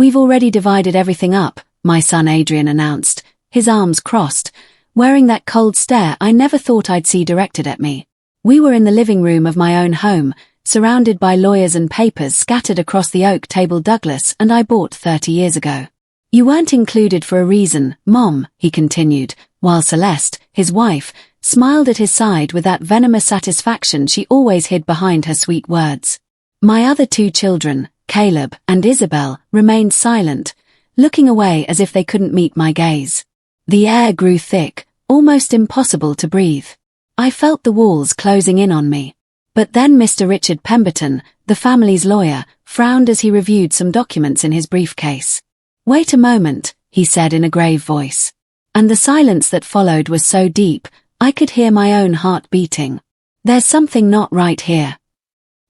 "We've already divided everything up," my son Adrian announced, his arms crossed, wearing that cold stare I never thought I'd see directed at me. We were in the living room of my own home, surrounded by lawyers and papers scattered across the oak table Douglas and I bought 30 years ago. "You weren't included for a reason, Mom," he continued, while Celeste, his wife, smiled at his side with that venomous satisfaction she always hid behind her sweet words. My other two children, Caleb and Isabel, remained silent, looking away as if they couldn't meet my gaze. The air grew thick, almost impossible to breathe. I felt the walls closing in on me. But then Mr. Richard Pemberton, the family's lawyer, frowned as he reviewed some documents in his briefcase. "Wait a moment," he said in a grave voice. And the silence that followed was so deep, I could hear my own heart beating. "There's something not right here."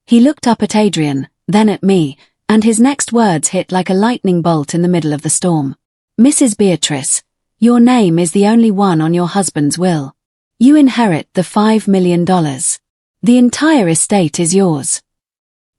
He looked up at Adrian, then at me, and his next words hit like a lightning bolt in the middle of the storm. "Mrs. Beatrice, your name is the only one on your husband's will. You inherit the $5 million. The entire estate is yours."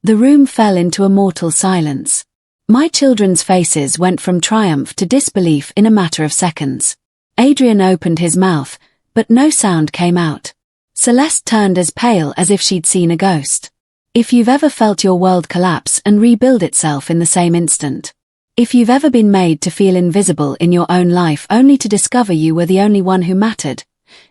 The room fell into a mortal silence. My children's faces went from triumph to disbelief in a matter of seconds. Adrian opened his mouth, but no sound came out. Celeste turned as pale as if she'd seen a ghost. If you've ever felt your world collapse and rebuild itself in the same instant. If you've ever been made to feel invisible in your own life only to discover you were the only one who mattered,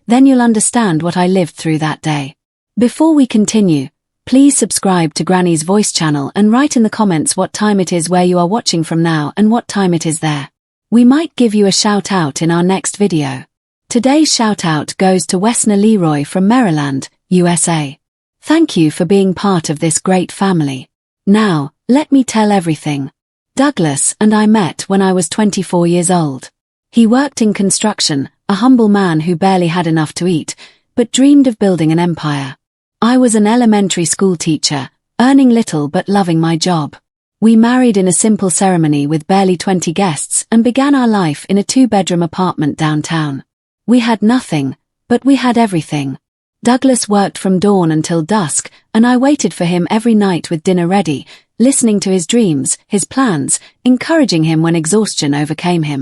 then you'll understand what I lived through that day. Before we continue, please subscribe to Granny's Voice channel and write in the comments what time it is where you are watching from now and what time it is there. We might give you a shout out in our next video. Today's shout out goes to Wesner Leroy from Maryland, USA. Thank you for being part of this great family. Now, let me tell everything. Douglas and I met when I was 24 years old. He worked in construction, a humble man who barely had enough to eat, but dreamed of building an empire. I was an elementary school teacher, earning little but loving my job. We married in a simple ceremony with barely 20 guests and began our life in a 2-bedroom apartment downtown. We had nothing, but we had everything. Douglas worked from dawn until dusk, and I waited for him every night with dinner ready, listening to his dreams, his plans, encouraging him when exhaustion overcame him.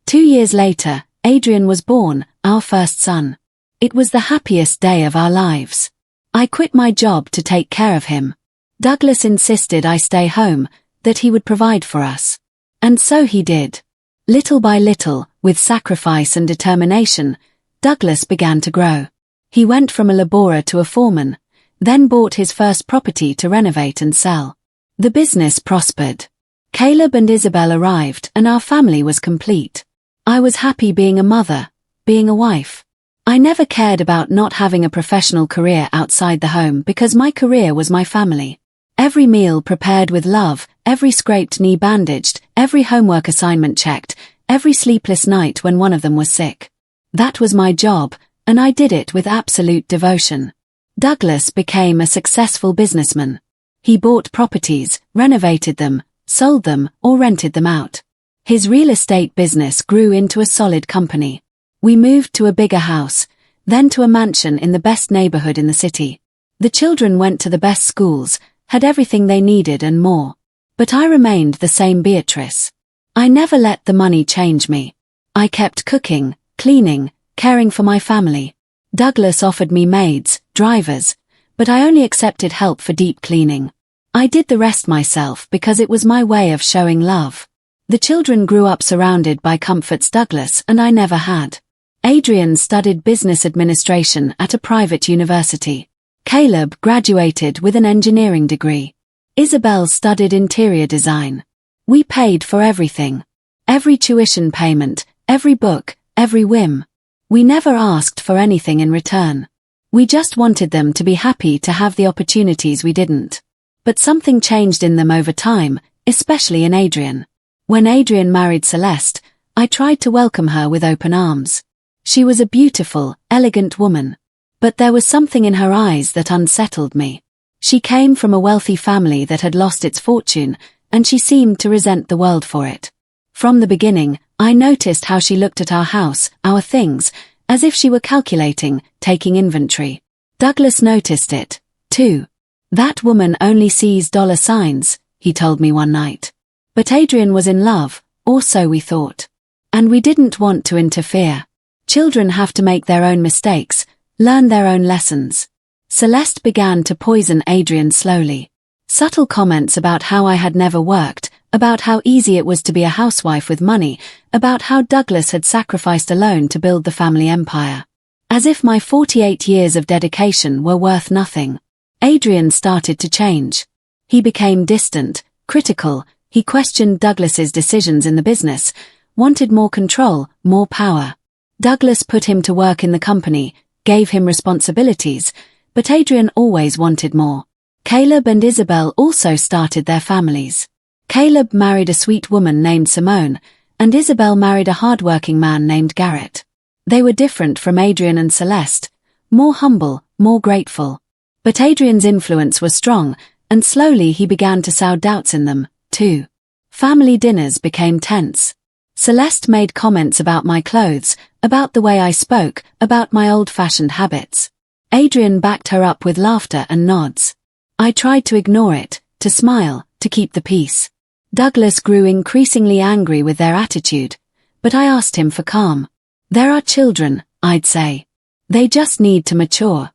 2 years later, Adrian was born, our first son. It was the happiest day of our lives. I quit my job to take care of him. Douglas insisted I stay home, that he would provide for us. And so he did. Little by little, with sacrifice and determination, Douglas began to grow. He went from a laborer to a foreman, then bought his first property to renovate and sell. The business prospered. Caleb and Isabel arrived and our family was complete. I was happy being a mother, being a wife. I never cared about not having a professional career outside the home because my career was my family. Every meal prepared with love, every scraped knee bandaged, every homework assignment checked, every sleepless night when one of them was sick. That was my job, and I did it with absolute devotion. Douglas became a successful businessman. He bought properties, renovated them, sold them, or rented them out. His real estate business grew into a solid company. We moved to a bigger house, then to a mansion in the best neighborhood in the city. The children went to the best schools, had everything they needed and more. But I remained the same Beatrice. I never let the money change me. I kept cooking, cleaning, caring for my family. Douglas offered me maids, drivers, but I only accepted help for deep cleaning. I did the rest myself because it was my way of showing love. The children grew up surrounded by comforts Douglas and I never had. Adrian studied business administration at a private university. Caleb graduated with an engineering degree. Isabel studied interior design. We paid for everything. Every tuition payment, every book, every whim. We never asked for anything in return. We just wanted them to be happy to have the opportunities we didn't. But something changed in them over time, especially in Adrian. When Adrian married Celeste, I tried to welcome her with open arms. She was a beautiful, elegant woman. But there was something in her eyes that unsettled me. She came from a wealthy family that had lost its fortune, and she seemed to resent the world for it. From the beginning, I noticed how she looked at our house, our things, as if she were calculating, taking inventory. Douglas noticed it, too. "That woman only sees dollar signs," he told me one night. But Adrian was in love, or so we thought. And we didn't want to interfere. Children have to make their own mistakes, learn their own lessons. Celeste began to poison Adrian slowly. Subtle comments about how I had never worked, about how easy it was to be a housewife with money, about how Douglas had sacrificed alone to build the family empire. As if my 48 years of dedication were worth nothing. Adrian started to change. He became distant, critical, he questioned Douglas's decisions in the business, wanted more control, more power. Douglas put him to work in the company, gave him responsibilities, but Adrian always wanted more. Caleb and Isabel also started their families. Caleb married a sweet woman named Simone, and Isabel married a hard-working man named Garrett. They were different from Adrian and Celeste, more humble, more grateful. But Adrian's influence was strong, and slowly he began to sow doubts in them, too. Family dinners became tense. Celeste made comments about my clothes, about the way I spoke, about my old-fashioned habits. Adrian backed her up with laughter and nods. I tried to ignore it, to smile, to keep the peace. Douglas grew increasingly angry with their attitude, but I asked him for calm. There are children, I'd say. They just need to mature.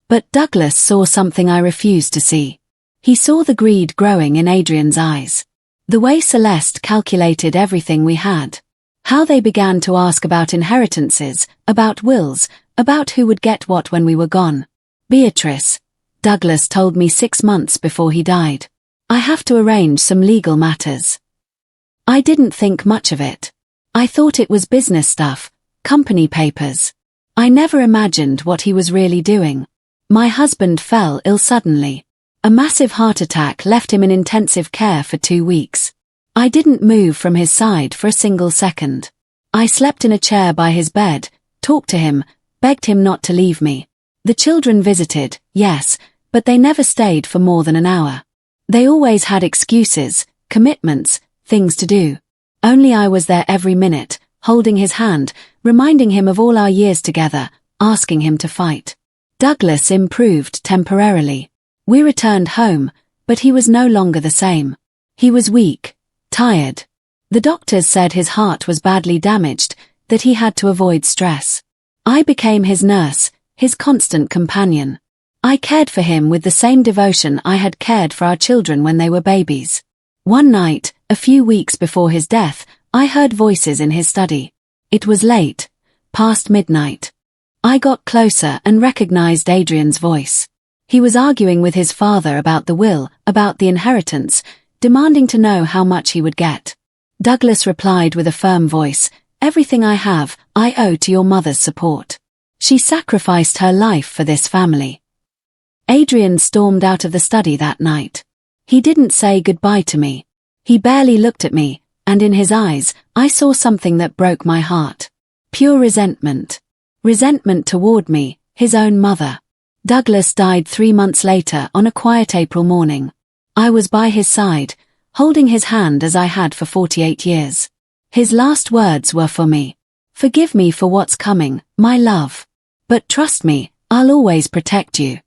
But Douglas saw something I refused to see. He saw the greed growing in Adrian's eyes. The way Celeste calculated everything we had. How they began to ask about inheritances, about wills, about who would get what when we were gone. Beatrice, Douglas told me 6 months before he died. I have to arrange some legal matters. I didn't think much of it. I thought it was business stuff, company papers. I never imagined what he was really doing. My husband fell ill suddenly. A massive heart attack left him in intensive care for 2 weeks. I didn't move from his side for a single second. I slept in a chair by his bed, talked to him, begged him not to leave me. The children visited, yes, but they never stayed for more than an hour. They always had excuses, commitments, things to do. Only I was there every minute, holding his hand, reminding him of all our years together, asking him to fight. Douglas improved temporarily. We returned home, but he was no longer the same. He was weak, tired. The doctors said his heart was badly damaged, that he had to avoid stress. I became his nurse, his constant companion. I cared for him with the same devotion I had cared for our children when they were babies. One night, a few weeks before his death, I heard voices in his study. It was late, past midnight. I got closer and recognized Adrian's voice. He was arguing with his father about the will, about the inheritance, demanding to know how much he would get. Douglas replied with a firm voice, "Everything I have, I owe to your mother's support. She sacrificed her life for this family." Adrian stormed out of the study that night. He didn't say goodbye to me. He barely looked at me, and in his eyes, I saw something that broke my heart. Pure resentment. Resentment toward me, his own mother. Douglas died 3 months later on a quiet April morning. I was by his side, holding his hand as I had for 48 years. His last words were for me. "Forgive me for what's coming, my love. But trust me, I'll always protect you."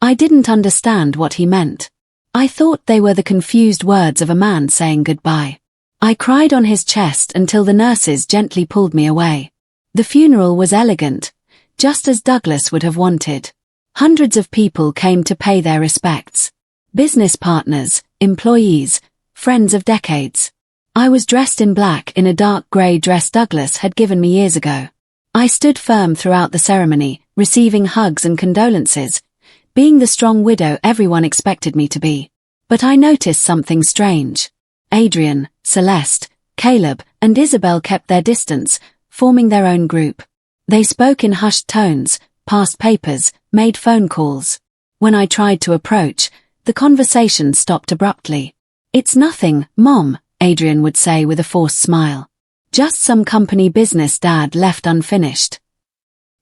I didn't understand what he meant. I thought they were the confused words of a man saying goodbye. I cried on his chest until the nurses gently pulled me away. The funeral was elegant, just as Douglas would have wanted. Hundreds of people came to pay their respects. Business partners, employees, friends of decades. I was dressed in black in a dark grey dress Douglas had given me years ago. I stood firm throughout the ceremony, receiving hugs and condolences, being the strong widow everyone expected me to be. But I noticed something strange. Adrian, Celeste, Caleb, and Isabel kept their distance, forming their own group. They spoke in hushed tones, passed papers, made phone calls. When I tried to approach, the conversation stopped abruptly. "It's nothing, Mom," Adrian would say with a forced smile. "Just some company business Dad left unfinished."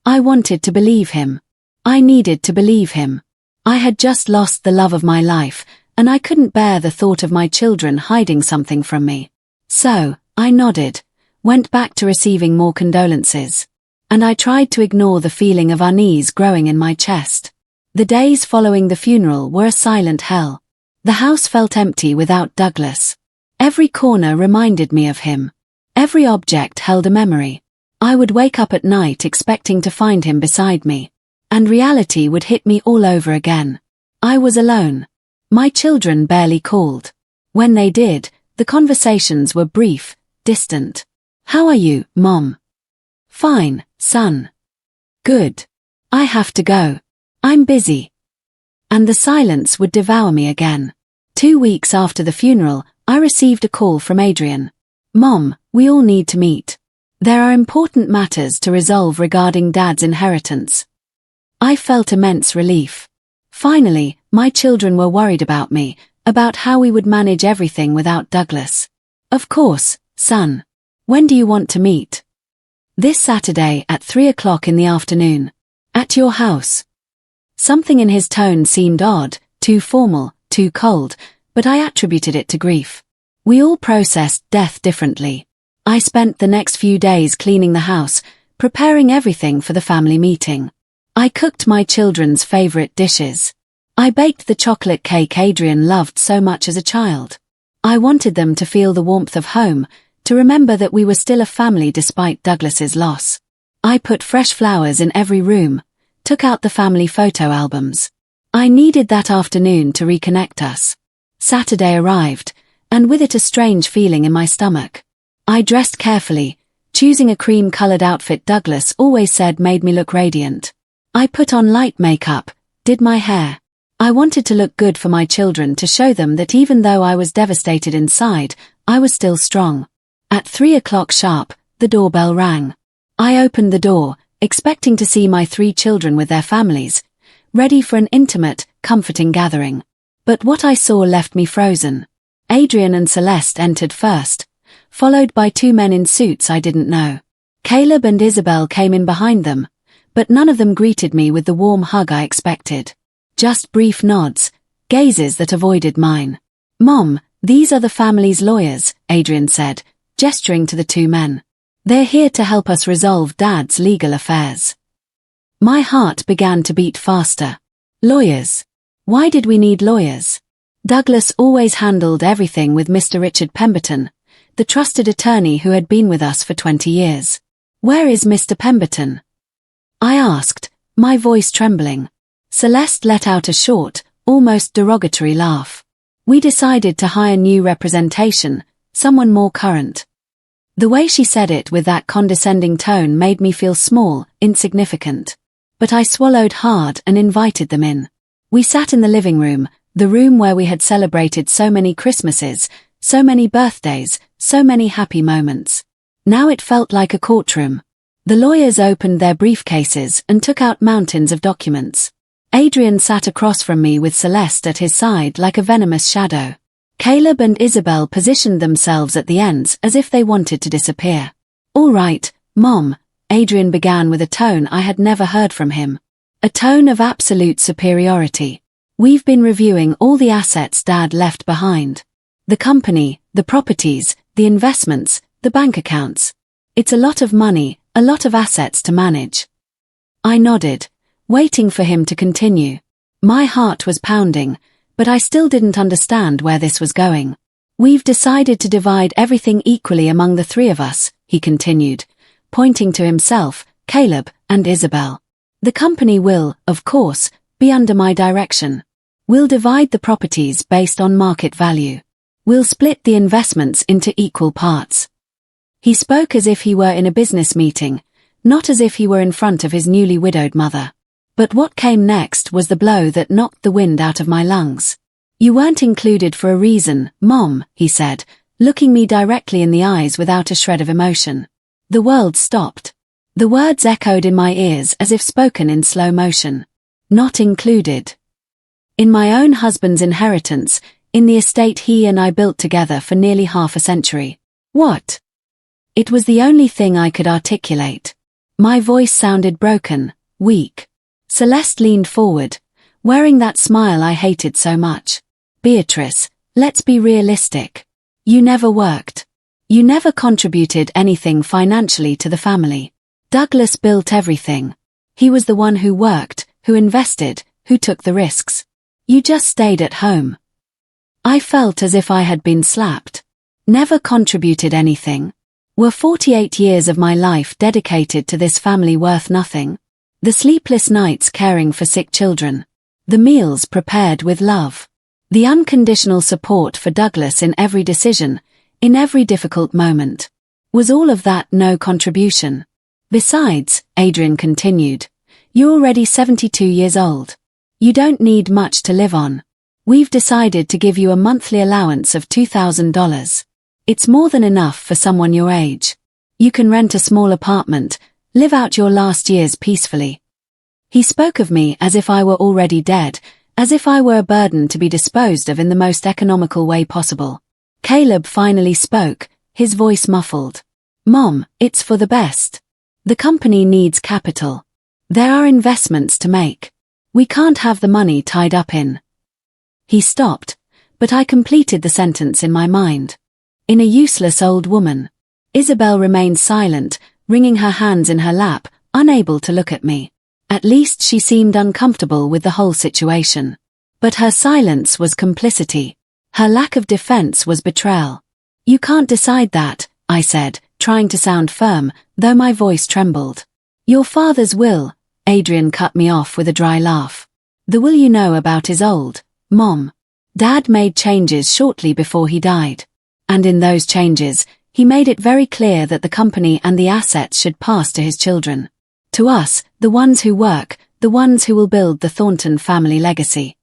I wanted to believe him. I needed to believe him. I had just lost the love of my life, and I couldn't bear the thought of my children hiding something from me. So, I nodded, went back to receiving more condolences. And I tried to ignore the feeling of unease growing in my chest. The days following the funeral were a silent hell. The house felt empty without Douglas. Every corner reminded me of him. Every object held a memory. I would wake up at night expecting to find him beside me. And reality would hit me all over again. I was alone. My children barely called. When they did, the conversations were brief, distant. "How are you, Mom?" "Fine, son." "Good. I have to go. I'm busy." And the silence would devour me again. 2 weeks after the funeral, I received a call from Adrian. "Mom, we all need to meet. There are important matters to resolve regarding Dad's inheritance." I felt immense relief. Finally, my children were worried about me, about how we would manage everything without Douglas. "Of course, son. When do you want to meet?" "This Saturday at 3 o'clock in the afternoon. At your house." Something in his tone seemed odd, too formal, too cold, but I attributed it to grief. We all processed death differently. I spent the next few days cleaning the house, preparing everything for the family meeting. I cooked my children's favorite dishes. I baked the chocolate cake Adrian loved so much as a child. I wanted them to feel the warmth of home, to remember that we were still a family despite Douglas's loss. I put fresh flowers in every room, took out the family photo albums. I needed that afternoon to reconnect us. Saturday arrived, and with it a strange feeling in my stomach. I dressed carefully, choosing a cream-colored outfit Douglas always said made me look radiant. I put on light makeup, did my hair. I wanted to look good for my children to show them that even though I was devastated inside, I was still strong. At 3 o'clock sharp, the doorbell rang. I opened the door, expecting to see my 3 children with their families, ready for an intimate, comforting gathering. But what I saw left me frozen. Adrian and Celeste entered first, followed by 2 men in suits I didn't know. Caleb and Isabel came in behind them, but none of them greeted me with the warm hug I expected. Just brief nods, gazes that avoided mine. "Mom, these are the family's lawyers," Adrian said, gesturing to the 2 men. "They're here to help us resolve Dad's legal affairs." My heart began to beat faster. Lawyers. Why did we need lawyers? Douglas always handled everything with Mr. Richard Pemberton, the trusted attorney who had been with us for 20 years. "Where is Mr. Pemberton?" I asked, my voice trembling. Celeste let out a short, almost derogatory laugh. "We decided to hire new representation, someone more current." The way she said it with that condescending tone made me feel small, insignificant. But I swallowed hard and invited them in. We sat in the living room, the room where we had celebrated so many Christmases, so many birthdays, so many happy moments. Now it felt like a courtroom. The lawyers opened their briefcases and took out mountains of documents. Adrian sat across from me with Celeste at his side like a venomous shadow. Caleb and Isabel positioned themselves at the ends as if they wanted to disappear. "All right, Mom," Adrian began with a tone I had never heard from him. A tone of absolute superiority. "We've been reviewing all the assets Dad left behind. The company, the properties, the investments, the bank accounts. It's a lot of money, a lot of assets to manage." I nodded, waiting for him to continue. My heart was pounding, but I still didn't understand where this was going. "We've decided to divide everything equally among the 3 of us," he continued, pointing to himself, Caleb, and Isabel. "The company will, of course, be under my direction. We'll divide the properties based on market value. We'll split the investments into equal parts." He spoke as if he were in a business meeting, not as if he were in front of his newly widowed mother. But what came next was the blow that knocked the wind out of my lungs. "You weren't included for a reason, Mom," he said, looking me directly in the eyes without a shred of emotion. The world stopped. The words echoed in my ears as if spoken in slow motion. Not included. In my own husband's inheritance, in the estate he and I built together for nearly half a century. What? It was the only thing I could articulate. My voice sounded broken, weak. Celeste leaned forward, wearing that smile I hated so much. "Beatrice, let's be realistic. You never worked. You never contributed anything financially to the family. Douglas built everything. He was the one who worked, who invested, who took the risks. You just stayed at home." I felt as if I had been slapped. Never contributed anything? Were 48 years of my life dedicated to this family worth nothing? The sleepless nights caring for sick children. The meals prepared with love. The unconditional support for Douglas in every decision, in every difficult moment. Was all of that no contribution? Besides, Adrian continued, you're already 72 years old. You don't need much to live on. We've decided to give you a monthly allowance of $2,000. It's more than enough for someone your age. You can rent a small apartment, live out your last years peacefully. He spoke of me as if I were already dead, as if I were a burden to be disposed of in the most economical way possible. Caleb finally spoke, his voice muffled. Mom, it's for the best. The company needs capital. There are investments to make. We can't have the money tied up in. He stopped, but I completed the sentence in my mind. In a useless old woman. Isabel remained silent, wringing her hands in her lap, unable to look at me. At least she seemed uncomfortable with the whole situation. But her silence was complicity. Her lack of defense was betrayal. You can't decide that, I said, trying to sound firm, though my voice trembled. Your father's will, Adrian cut me off with a dry laugh. The will you know about is old, Mom. Dad made changes shortly before he died. And in those changes, he made it very clear that the company and the assets should pass to his children. To us, the ones who work, the ones who will build the Thornton family legacy.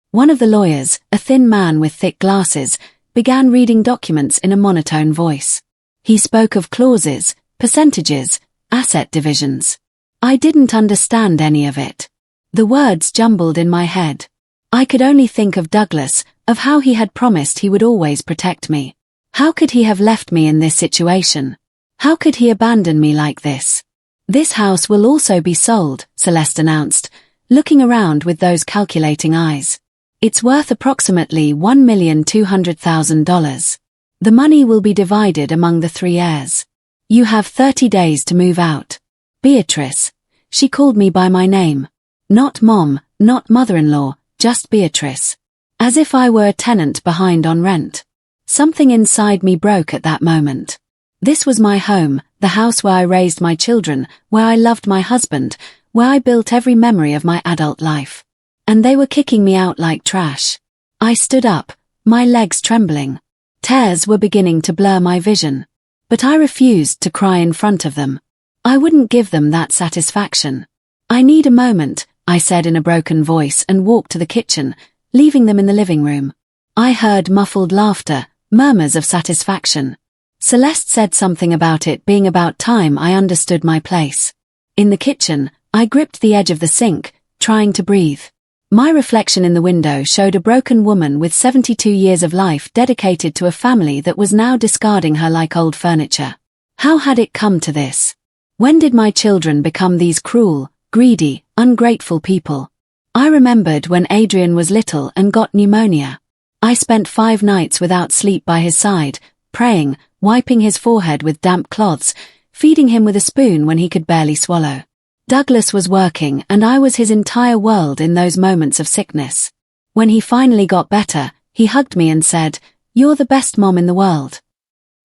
One of the lawyers, a thin man with thick glasses, began reading documents in a monotone voice. He spoke of clauses, percentages, asset divisions. I didn't understand any of it. The words jumbled in my head. I could only think of Douglas, of how he had promised he would always protect me. How could he have left me in this situation? How could he abandon me like this? This house will also be sold, Celeste announced, looking around with those calculating eyes. It's worth approximately $1,200,000. The money will be divided among the 3 heirs. You have 30 days to move out. Beatrice. She called me by my name. Not Mom, not mother-in-law, just Beatrice. As if I were a tenant behind on rent. Something inside me broke at that moment. This was my home, the house where I raised my children, where I loved my husband, where I built every memory of my adult life. And they were kicking me out like trash. I stood up, my legs trembling. Tears were beginning to blur my vision. But I refused to cry in front of them. I wouldn't give them that satisfaction. I need a moment, I said in a broken voice and walked to the kitchen, leaving them in the living room. I heard muffled laughter, murmurs of satisfaction. Celeste said something about it being about time I understood my place. In the kitchen, I gripped the edge of the sink, trying to breathe. My reflection in the window showed a broken woman with 72 years of life dedicated to a family that was now discarding her like old furniture. How had it come to this? When did my children become these cruel, greedy, ungrateful people? I remembered when Adrian was little and got pneumonia. I spent 5 nights without sleep by his side, praying, wiping his forehead with damp cloths, feeding him with a spoon when he could barely swallow. Douglas was working and I was his entire world in those moments of sickness. When he finally got better, he hugged me and said, "You're the best mom in the world."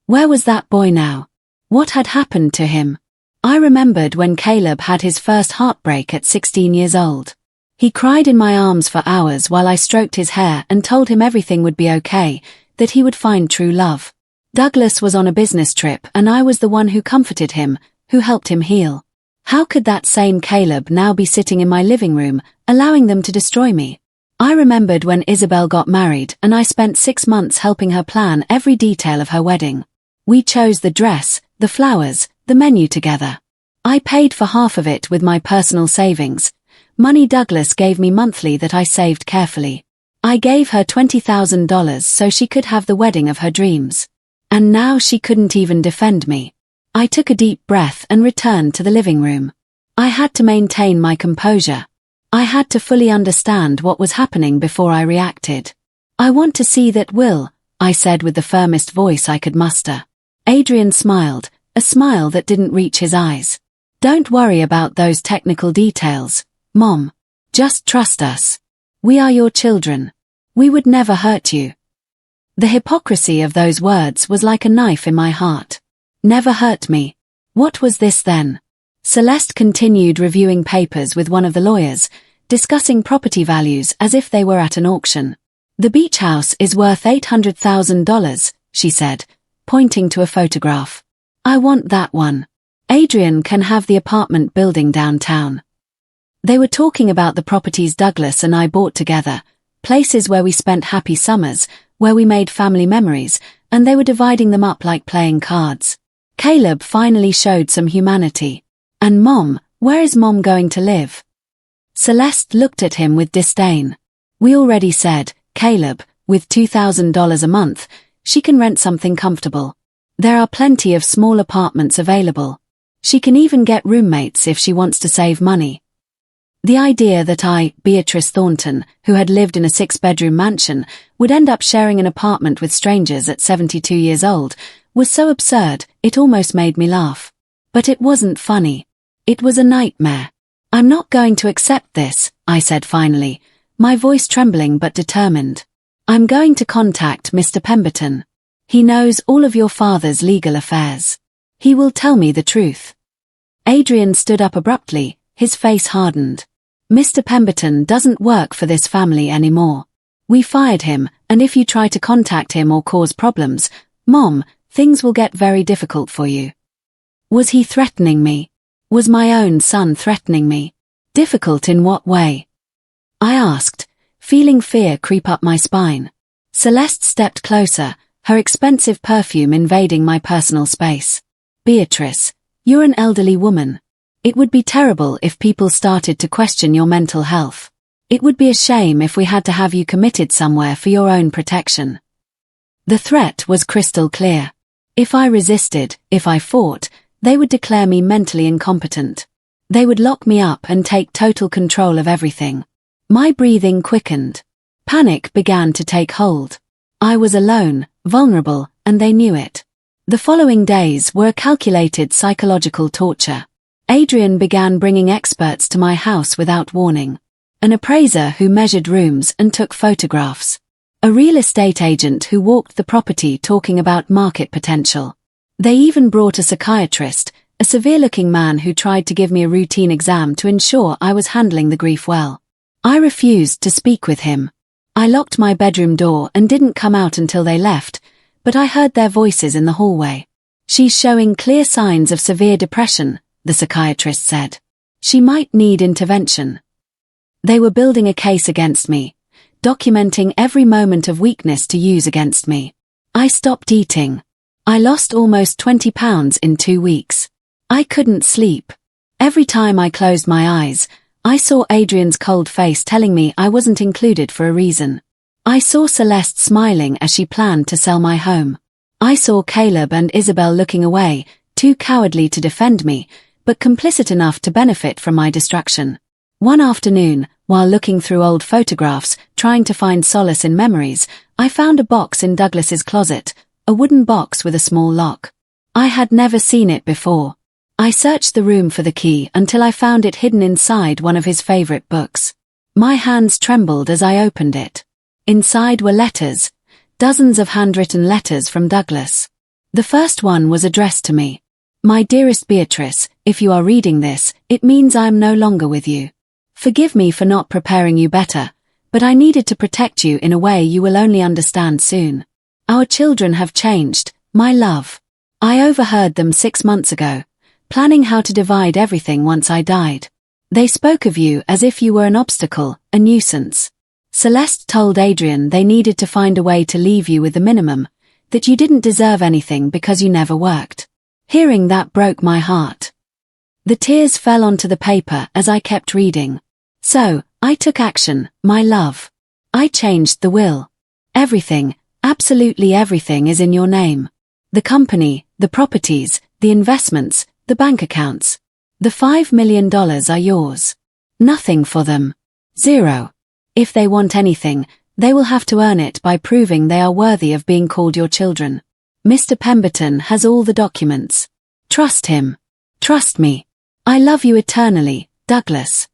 Where was that boy now? What had happened to him? I remembered when Caleb had his first heartbreak at 16 years old. He cried in my arms for hours while I stroked his hair and told him everything would be okay, that he would find true love. Douglas was on a business trip and I was the one who comforted him, who helped him heal. How could that same Caleb now be sitting in my living room, allowing them to destroy me? I remembered when Isabel got married and I spent 6 months helping her plan every detail of her wedding. We chose the dress, the flowers, the menu together. I paid for half of it with my personal savings, money Douglas gave me monthly that I saved carefully. I gave her $20,000 so she could have the wedding of her dreams. And now she couldn't even defend me. I took a deep breath and returned to the living room. I had to maintain my composure. I had to fully understand what was happening before I reacted. "I want to see that will," I said with the firmest voice I could muster. Adrian smiled, a smile that didn't reach his eyes. "Don't worry about those technical details, Mom. Just trust us. We are your children. We would never hurt you." The hypocrisy of those words was like a knife in my heart. Never hurt me. What was this then? Celeste continued reviewing papers with one of the lawyers, discussing property values as if they were at an auction. The beach house is worth $800,000, she said, pointing to a photograph. I want that one. Adrian can have the apartment building downtown. They were talking about the properties Douglas and I bought together, places where we spent happy summers, where we made family memories, and they were dividing them up like playing cards. Caleb finally showed some humanity. And Mom, where is Mom going to live? Celeste looked at him with disdain. We already said, Caleb, with $2,000 a month, she can rent something comfortable. There are plenty of small apartments available. She can even get roommates if she wants to save money. The idea that I, Beatrice Thornton, who had lived in a 6-bedroom mansion, would end up sharing an apartment with strangers at 72 years old, was so absurd, it almost made me laugh. But it wasn't funny. It was a nightmare. I'm not going to accept this, I said finally, my voice trembling but determined. I'm going to contact Mr. Pemberton. He knows all of your father's legal affairs. He will tell me the truth. Adrian stood up abruptly, his face hardened. Mr. Pemberton doesn't work for this family anymore. We fired him, and if you try to contact him or cause problems, Mom, things will get very difficult for you. Was he threatening me? Was my own son threatening me? Difficult in what way? I asked, feeling fear creep up my spine. Celeste stepped closer, her expensive perfume invading my personal space. Beatrice, you're an elderly woman. It would be terrible if people started to question your mental health. It would be a shame if we had to have you committed somewhere for your own protection. The threat was crystal clear. If I resisted, if I fought, they would declare me mentally incompetent. They would lock me up and take total control of everything. My breathing quickened. Panic began to take hold. I was alone, vulnerable, and they knew it. The following days were calculated psychological torture. Adrian began bringing experts to my house without warning. An appraiser who measured rooms and took photographs. A real estate agent who walked the property talking about market potential. They even brought a psychiatrist, a severe-looking man who tried to give me a routine exam to ensure I was handling the grief well. I refused to speak with him. I locked my bedroom door and didn't come out until they left, but I heard their voices in the hallway. She's showing clear signs of severe depression, the psychiatrist said. She might need intervention. They were building a case against me, documenting every moment of weakness to use against me. I stopped eating. I lost almost 20 pounds in 2 weeks. I couldn't sleep. Every time I closed my eyes, I saw Adrian's cold face telling me I wasn't included for a reason. I saw Celeste smiling as she planned to sell my home. I saw Caleb and Isabel looking away, too cowardly to defend me, but complicit enough to benefit from my distraction. One afternoon, while looking through old photographs, trying to find solace in memories, I found a box in Douglas's closet, a wooden box with a small lock. I had never seen it before. I searched the room for the key until I found it hidden inside one of his favorite books. My hands trembled as I opened it. Inside were letters, dozens of handwritten letters from Douglas. The first one was addressed to me. My dearest Beatrice, if you are reading this, it means I am no longer with you. Forgive me for not preparing you better, but I needed to protect you in a way you will only understand soon. Our children have changed, my love. I overheard them 6 months ago, planning how to divide everything once I died. They spoke of you as if you were an obstacle, a nuisance. Celeste told Adrian they needed to find a way to leave you with the minimum, that you didn't deserve anything because you never worked. Hearing that broke my heart. The tears fell onto the paper as I kept reading. So, I took action, my love. I changed the will. Everything, absolutely everything is in your name. The company, the properties, the investments, the bank accounts. The $5 million are yours. Nothing for them. Zero. If they want anything, they will have to earn it by proving they are worthy of being called your children. Mr. Pemberton has all the documents. Trust him. Trust me. I love you eternally, Douglas.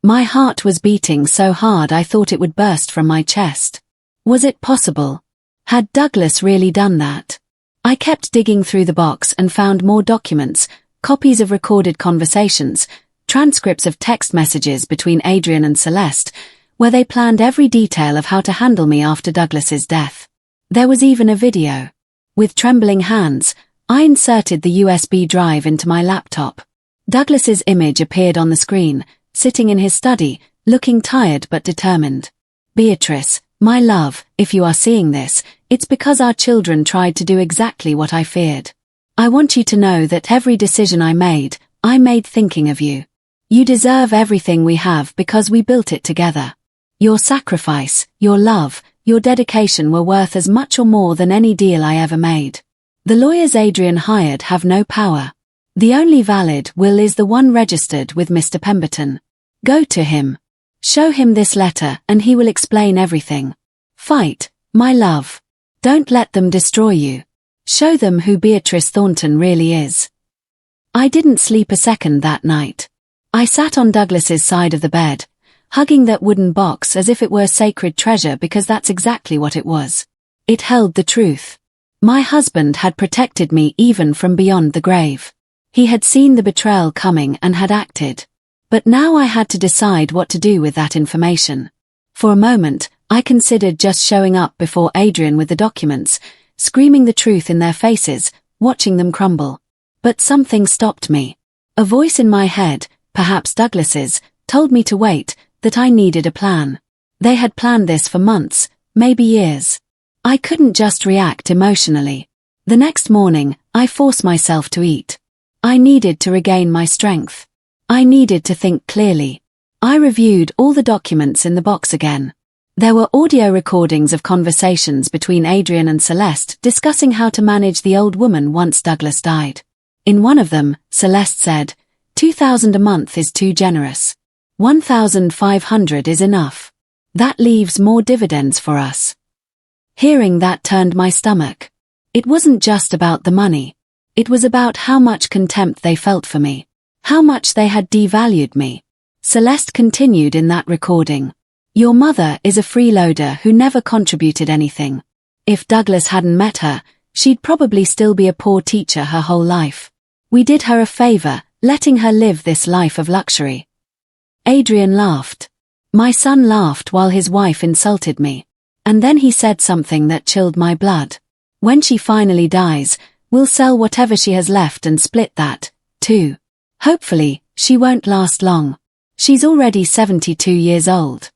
My heart was beating so hard I thought it would burst from my chest. Was it possible? Had Douglas really done that? I kept digging through the box and found more documents, copies of recorded conversations, transcripts of text messages between Adrian and Celeste, where they planned every detail of how to handle me after Douglas's death. There was even a video. With trembling hands, I inserted the USB drive into my laptop. Douglas's image appeared on the screen, sitting in his study, looking tired but determined. Beatrice, my love, if you are seeing this, it's because our children tried to do exactly what I feared. I want you to know that every decision I made thinking of you. You deserve everything we have because we built it together. Your sacrifice, your love, your dedication were worth as much or more than any deal I ever made. The lawyers Adrian hired have no power. The only valid will is the one registered with Mr. Pemberton. Go to him. Show him this letter and he will explain everything. Fight, my love. Don't let them destroy you. Show them who Beatrice Thornton really is. I didn't sleep a second that night. I sat on Douglas's side of the bed, hugging that wooden box as if it were sacred treasure because that's exactly what it was. It held the truth. My husband had protected me even from beyond the grave. He had seen the betrayal coming and had acted. But now I had to decide what to do with that information. For a moment, I considered just showing up before Adrian with the documents, screaming the truth in their faces, watching them crumble. But something stopped me. A voice in my head, perhaps Douglas's, told me to wait, that I needed a plan. They had planned this for months, maybe years. I couldn't just react emotionally. The next morning, I forced myself to eat. I needed to regain my strength. I needed to think clearly. I reviewed all the documents in the box again. There were audio recordings of conversations between Adrian and Celeste discussing how to manage the old woman once Douglas died. In one of them, Celeste said, $2,000 a month is too generous. $1,500 is enough. That leaves more dividends for us. Hearing that turned my stomach. It wasn't just about the money. It was about how much contempt they felt for me. How much they had devalued me. Celeste continued in that recording. Your mother is a freeloader who never contributed anything. If Douglas hadn't met her, she'd probably still be a poor teacher her whole life. We did her a favor, letting her live this life of luxury. Adrian laughed. My son laughed while his wife insulted me. And then he said something that chilled my blood. When she finally dies, we'll sell whatever she has left and split that, too. Hopefully, she won't last long. She's already 72 years old.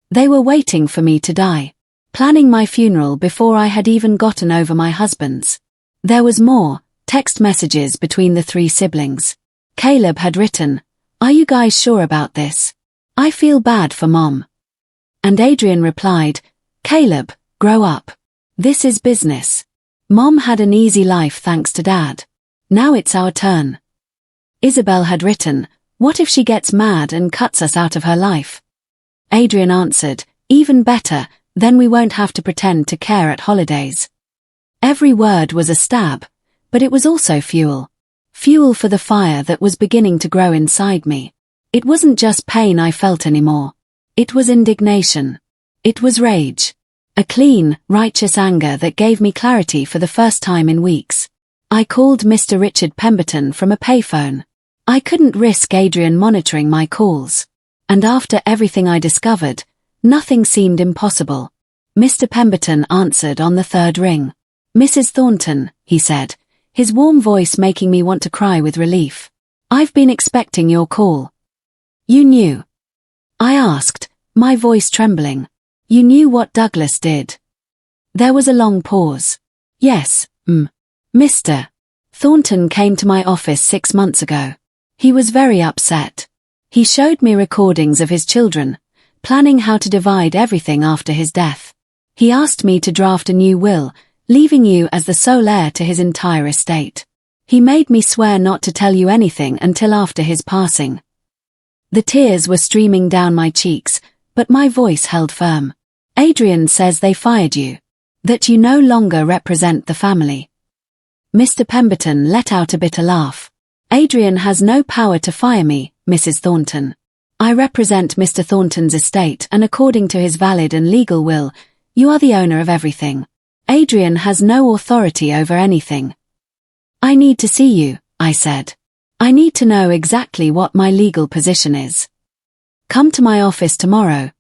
They were waiting for me to die, planning my funeral before I had even gotten over my husband's. There was more, text messages between the three siblings. Caleb had written, "Are you guys sure about this? I feel bad for Mom." And Adrian replied, "Caleb, grow up. This is business. Mom had an easy life thanks to Dad. Now it's our turn." Isabel had written, "What if she gets mad and cuts us out of her life?" Adrian answered, "Even better, then we won't have to pretend to care at holidays." Every word was a stab, but it was also fuel. Fuel for the fire that was beginning to grow inside me. It wasn't just pain I felt anymore. It was indignation. It was rage. A clean, righteous anger that gave me clarity for the first time in weeks. I called Mr. Richard Pemberton from a payphone. I couldn't risk Adrian monitoring my calls. And after everything I discovered, nothing seemed impossible. Mr. Pemberton answered on the third ring. "Mrs. Thornton," he said, his warm voice making me want to cry with relief. "I've been expecting your call." "You knew?" I asked, my voice trembling. "You knew what Douglas did?" There was a long pause. "Yes, Mr. Thornton came to my office 6 months ago. He was very upset. He showed me recordings of his children, planning how to divide everything after his death. He asked me to draft a new will, leaving you as the sole heir to his entire estate. He made me swear not to tell you anything until after his passing." The tears were streaming down my cheeks, but my voice held firm. "Adrian says they fired you. That you no longer represent the family." Mr. Pemberton let out a bitter laugh. "Adrian has no power to fire me, Mrs. Thornton. I represent Mr. Thornton's estate and according to his valid and legal will, you are the owner of everything. Adrian has no authority over anything. I need to see you, I said. I need to know exactly what my legal position is. Come to my office tomorrow,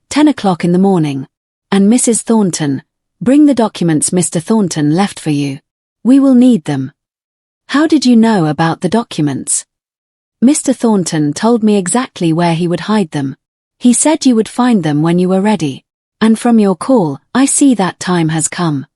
10 o'clock in the morning. And Mrs. Thornton, bring the documents Mr. Thornton left for you. We will need them. How did you know about the documents? Mr. Thornton told me exactly where he would hide them. He said you would find them when you were ready. And from your call, I see that time has come.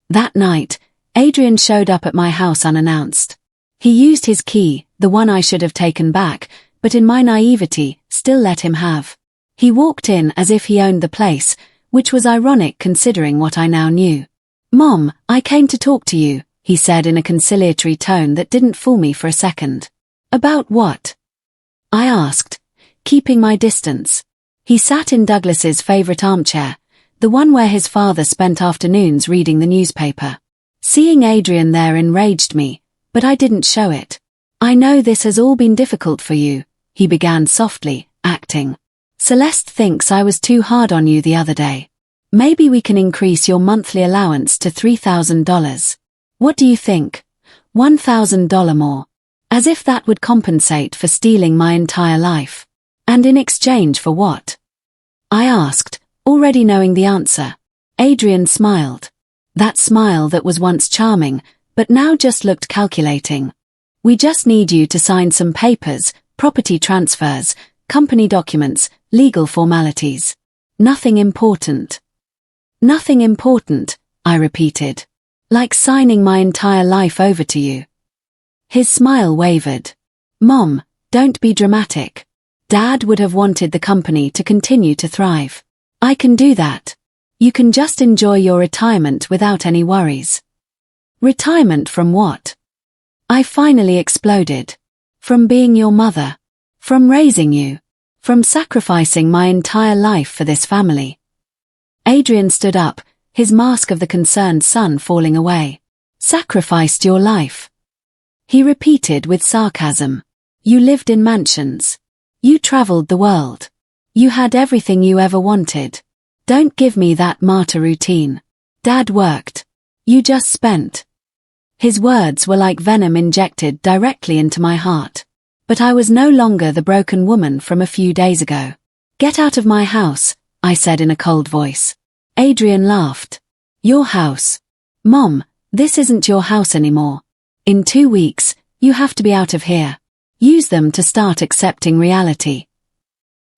That night, Adrian showed up at my house unannounced. He used his key, the one I should have taken back, but in my naivety, still let him have. He walked in as if he owned the place, which was ironic considering what I now knew. Mom, I came to talk to you, he said in a conciliatory tone that didn't fool me for a second. About what? I asked, keeping my distance. He sat in Douglas's favorite armchair, the one where his father spent afternoons reading the newspaper. Seeing Adrian there enraged me, but I didn't show it. I know this has all been difficult for you, he began softly, acting. Celeste thinks I was too hard on you the other day. Maybe we can increase your monthly allowance to $3,000. What do you think? $1,000 more. As if that would compensate for stealing my entire life. And in exchange for what? I asked, already knowing the answer. Adrian smiled. That smile that was once charming, but now just looked calculating. We just need you to sign some papers, property transfers, company documents, legal formalities. Nothing important. Nothing important, I repeated. Like signing my entire life over to you. His smile wavered. Mom, don't be dramatic. Dad would have wanted the company to continue to thrive. I can do that. You can just enjoy your retirement without any worries. Retirement from what? I finally exploded. From being your mother. From raising you. From sacrificing my entire life for this family. Adrian stood up, his mask of the concerned son falling away. Sacrificed your life. He repeated with sarcasm. You lived in mansions. You traveled the world. You had everything you ever wanted. Don't give me that martyr routine. Dad worked. You just spent. His words were like venom injected directly into my heart. But I was no longer the broken woman from a few days ago. Get out of my house, I said in a cold voice. Adrian laughed. Your house. Mom, this isn't your house anymore. In 2 weeks, you have to be out of here. Use them to start accepting reality.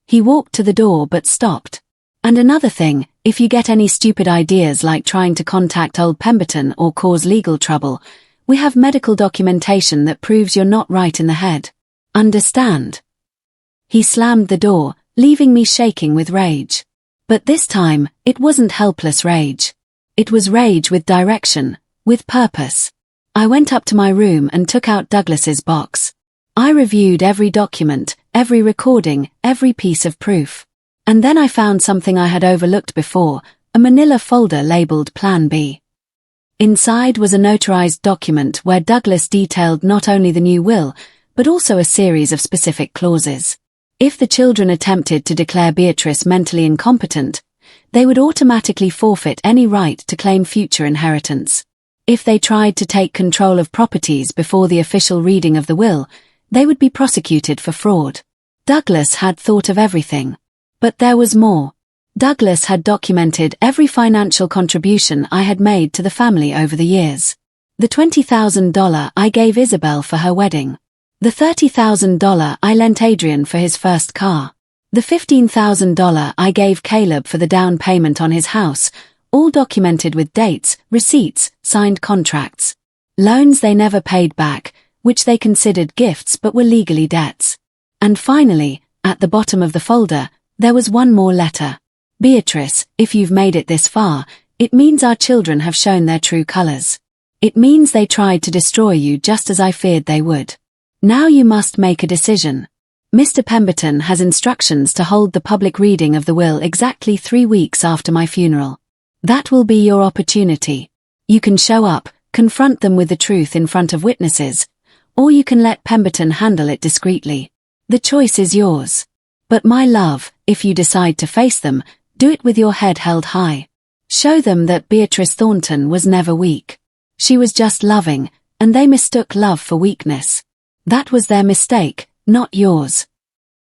He walked to the door but stopped. And another thing, if you get any stupid ideas like trying to contact old Pemberton or cause legal trouble, we have medical documentation that proves you're not right in the head. Understand? He slammed the door, leaving me shaking with rage. But this time, it wasn't helpless rage. It was rage with direction, with purpose. I went up to my room and took out Douglas's box. I reviewed every document, every recording, every piece of proof. And then I found something I had overlooked before, a manila folder labeled Plan B. Inside was a notarized document where Douglas detailed not only the new will, but also a series of specific clauses. If the children attempted to declare Beatrice mentally incompetent, they would automatically forfeit any right to claim future inheritance. If they tried to take control of properties before the official reading of the will, they would be prosecuted for fraud. Douglas had thought of everything. But there was more. Douglas had documented every financial contribution I had made to the family over the years. The $20,000 I gave Isabel for her wedding. The $30,000 I lent Adrian for his first car. The $15,000 I gave Caleb for the down payment on his house, all documented with dates, receipts, signed contracts. Loans they never paid back, which they considered gifts but were legally debts. And finally, at the bottom of the folder, there was one more letter. Beatrice, if you've made it this far, it means our children have shown their true colors. It means they tried to destroy you just as I feared they would. Now you must make a decision. Mr. Pemberton has instructions to hold the public reading of the will exactly 3 weeks after my funeral. That will be your opportunity. You can show up, confront them with the truth in front of witnesses, or you can let Pemberton handle it discreetly. The choice is yours. But my love, if you decide to face them, do it with your head held high. Show them that Beatrice Thornton was never weak. She was just loving, and they mistook love for weakness. That was their mistake, not yours.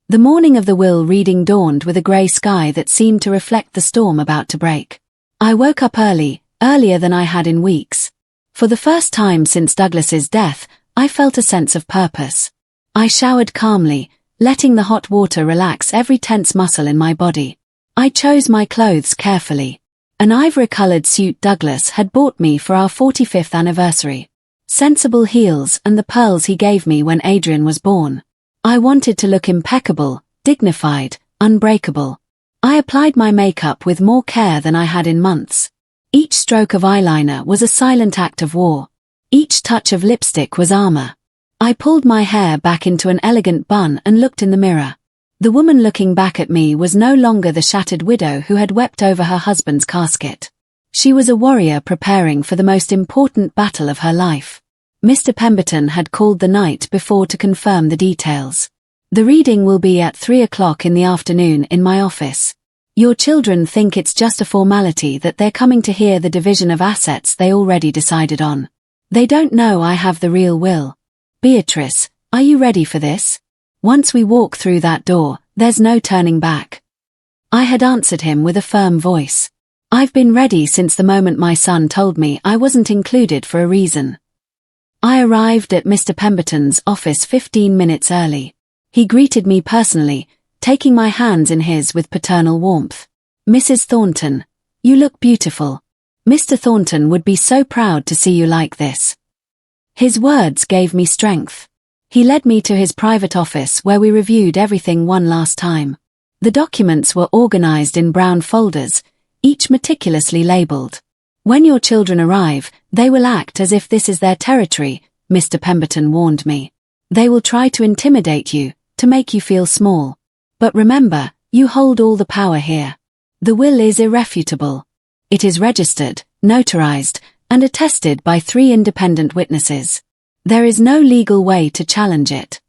The morning of the will reading dawned with a grey sky that seemed to reflect the storm about to break. I woke up early, earlier than I had in weeks. For the first time since Douglas's death, I felt a sense of purpose. I showered calmly, letting the hot water relax every tense muscle in my body. I chose my clothes carefully. An ivory-colored suit Douglas had bought me for our 45th anniversary. Sensible heels and the pearls he gave me when Adrian was born. I wanted to look impeccable, dignified, unbreakable. I applied my makeup with more care than I had in months. Each stroke of eyeliner was a silent act of war. Each touch of lipstick was armor. I pulled my hair back into an elegant bun and looked in the mirror. The woman looking back at me was no longer the shattered widow who had wept over her husband's casket. She was a warrior preparing for the most important battle of her life. Mr. Pemberton had called the night before to confirm the details. The reading will be at 3 o'clock in the afternoon in my office. Your children think it's just a formality that they're coming to hear the division of assets they already decided on. They don't know I have the real will. Beatrice, are you ready for this? Once we walk through that door, there's no turning back. I had answered him with a firm voice. I've been ready since the moment my son told me I wasn't included for a reason. I arrived at Mr. Pemberton's office 15 minutes early. He greeted me personally, taking my hands in his with paternal warmth. Mrs. Thornton, you look beautiful. Mr. Thornton would be so proud to see you like this. His words gave me strength. He led me to his private office where we reviewed everything one last time. The documents were organized in brown folders, each meticulously labeled. When your children arrive, they will act as if this is their territory, Mr. Pemberton warned me. They will try to intimidate you, to make you feel small. But remember, you hold all the power here. The will is irrefutable. It is registered, notarized, and attested by 3 independent witnesses. There is no legal way to challenge it.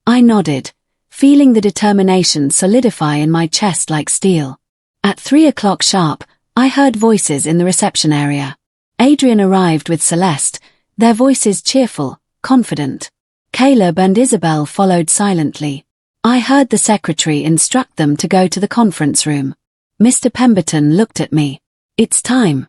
I nodded, feeling the determination solidify in my chest like steel. At 3 o'clock sharp, I heard voices in the reception area. Adrian arrived with Celeste, their voices cheerful, confident. Caleb and Isabel followed silently. I heard the secretary instruct them to go to the conference room. Mr. Pemberton looked at me. It's time.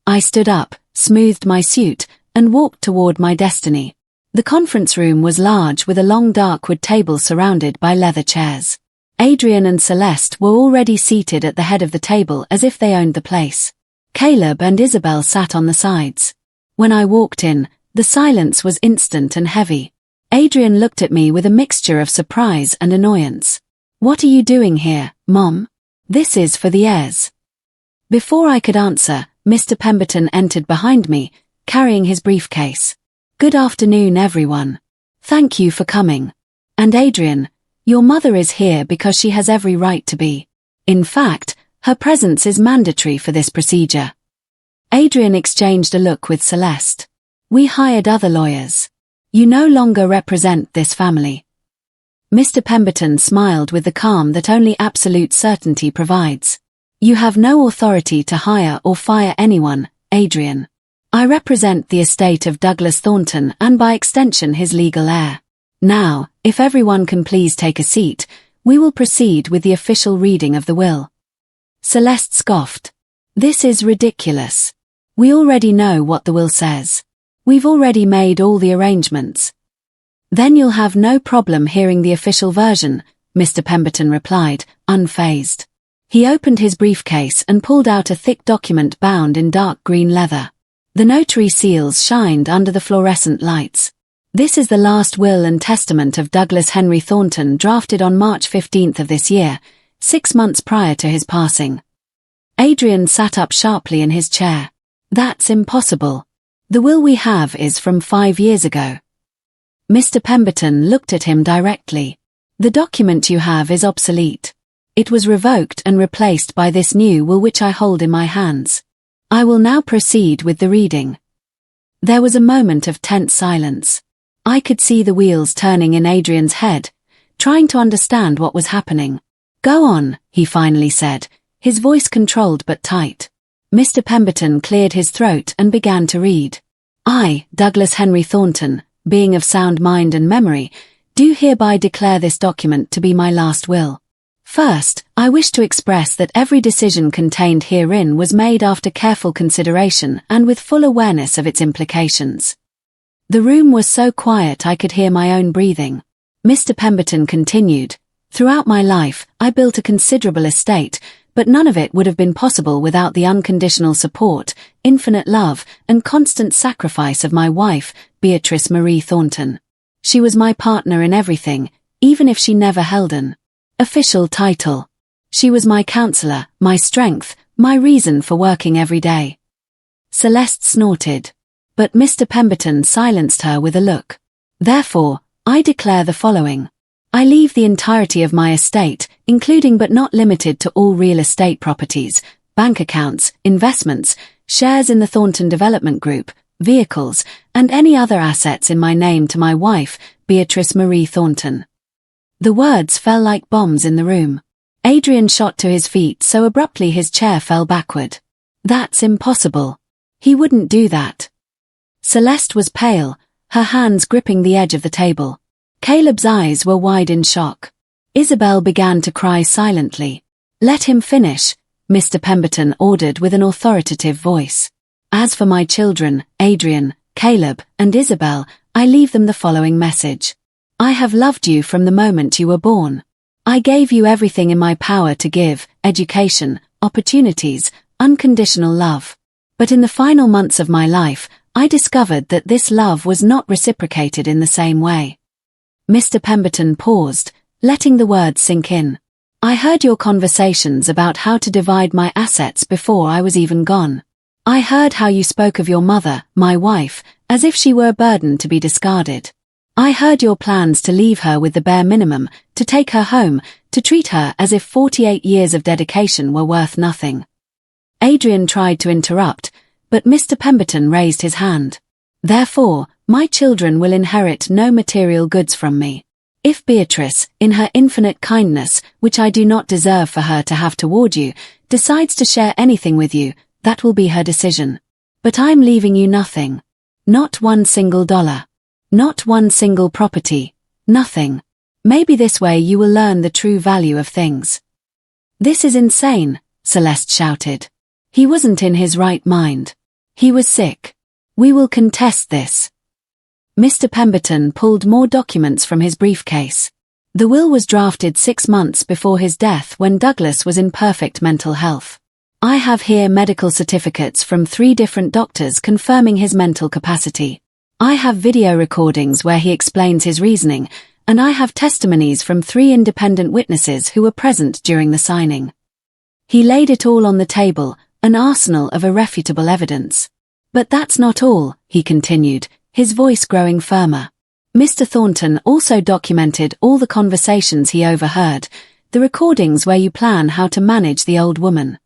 I stood up, smoothed my suit, and walked toward my destiny. The conference room was large with a long dark wood table surrounded by leather chairs. Adrian and Celeste were already seated at the head of the table as if they owned the place. Caleb and Isabel sat on the sides. When I walked in, the silence was instant and heavy. Adrian looked at me with a mixture of surprise and annoyance. What are you doing here, Mom? This is for the heirs. Before I could answer, Mr. Pemberton entered behind me, carrying his briefcase. Good afternoon, everyone. Thank you for coming. And Adrian, your mother is here because she has every right to be. In fact, her presence is mandatory for this procedure. Adrian exchanged a look with Celeste. We hired other lawyers. You no longer represent this family. Mr. Pemberton smiled with the calm that only absolute certainty provides. You have no authority to hire or fire anyone, Adrian. I represent the estate of Douglas Thornton and by extension his legal heir. Now, if everyone can please take a seat, we will proceed with the official reading of the will. Celeste scoffed. This is ridiculous. We already know what the will says. We've already made all the arrangements. Then you'll have no problem hearing the official version, Mr. Pemberton replied, unfazed. He opened his briefcase and pulled out a thick document bound in dark green leather. The notary seals shined under the fluorescent lights. This is the last will and testament of Douglas Henry Thornton drafted on March 15th of this year, 6 months prior to his passing. Adrian sat up sharply in his chair. That's impossible. The will we have is from 5 years ago. Mr. Pemberton looked at him directly. The document you have is obsolete. It was revoked and replaced by this new will which I hold in my hands. I will now proceed with the reading. There was a moment of tense silence. I could see the wheels turning in Adrian's head, trying to understand what was happening. Go on, he finally said, his voice controlled but tight. Mr. Pemberton cleared his throat and began to read. I, Douglas Henry Thornton, being of sound mind and memory, do hereby declare this document to be my last will. First, I wish to express that every decision contained herein was made after careful consideration and with full awareness of its implications. The room was so quiet I could hear my own breathing. Mr. Pemberton continued, throughout my life, I built a considerable estate, but none of it would have been possible without the unconditional support, infinite love, and constant sacrifice of my wife, Beatrice Marie Thornton. She was my partner in everything, even if she never held an official title. She was my counselor, my strength, my reason for working every day. Celeste snorted. But Mr. Pemberton silenced her with a look. Therefore, I declare the following. I leave the entirety of my estate, including but not limited to all real estate properties, bank accounts, investments, shares in the Thornton Development Group, vehicles, and any other assets in my name to my wife, Beatrice Marie Thornton. The words fell like bombs in the room. Adrian shot to his feet so abruptly his chair fell backward. That's impossible. He wouldn't do that. Celeste was pale, her hands gripping the edge of the table. Caleb's eyes were wide in shock. Isabel began to cry silently. Let him finish, Mr. Pemberton ordered with an authoritative voice. As for my children, Adrian, Caleb, and Isabel, I leave them the following message. I have loved you from the moment you were born. I gave you everything in my power to give, education, opportunities, unconditional love. But in the final months of my life, I discovered that this love was not reciprocated in the same way. Mr. Pemberton paused, letting the words sink in. I heard your conversations about how to divide my assets before I was even gone. I heard how you spoke of your mother, my wife, as if she were a burden to be discarded. I heard your plans to leave her with the bare minimum, to take her home, to treat her as if 48 years of dedication were worth nothing. Adrian tried to interrupt, but Mr. Pemberton raised his hand. Therefore, my children will inherit no material goods from me. If Beatrice, in her infinite kindness, which I do not deserve for her to have toward you, decides to share anything with you, that will be her decision. But I'm leaving you nothing. Not one single dollar. Not one single property. Nothing. Maybe this way you will learn the true value of things. This is insane, Celeste shouted. He wasn't in his right mind. He was sick. We will contest this. Mr. Pemberton pulled more documents from his briefcase. The will was drafted 6 months before his death when Douglas was in perfect mental health. I have here medical certificates from 3 different doctors confirming his mental capacity. I have video recordings where he explains his reasoning, and I have testimonies from 3 independent witnesses who were present during the signing. He laid it all on the table, an arsenal of irrefutable evidence. But that's not all, he continued, his voice growing firmer. Mr. Thornton also documented all the conversations he overheard, the recordings where you plan how to manage the old woman.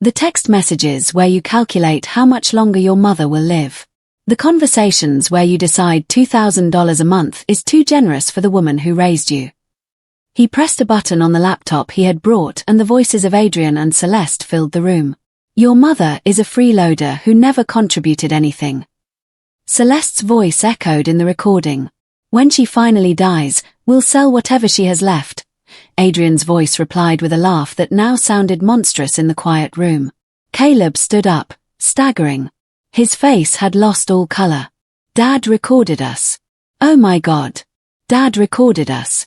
The text messages where you calculate how much longer your mother will live. The conversations where you decide $2,000 a month is too generous for the woman who raised you. He pressed a button on the laptop he had brought and the voices of Adrian and Celeste filled the room. Your mother is a freeloader who never contributed anything. Celeste's voice echoed in the recording. When she finally dies, we'll sell whatever she has left. Adrian's voice replied with a laugh that now sounded monstrous in the quiet room. Caleb stood up, staggering. His face had lost all color. Dad recorded us. Oh my God. Dad recorded us.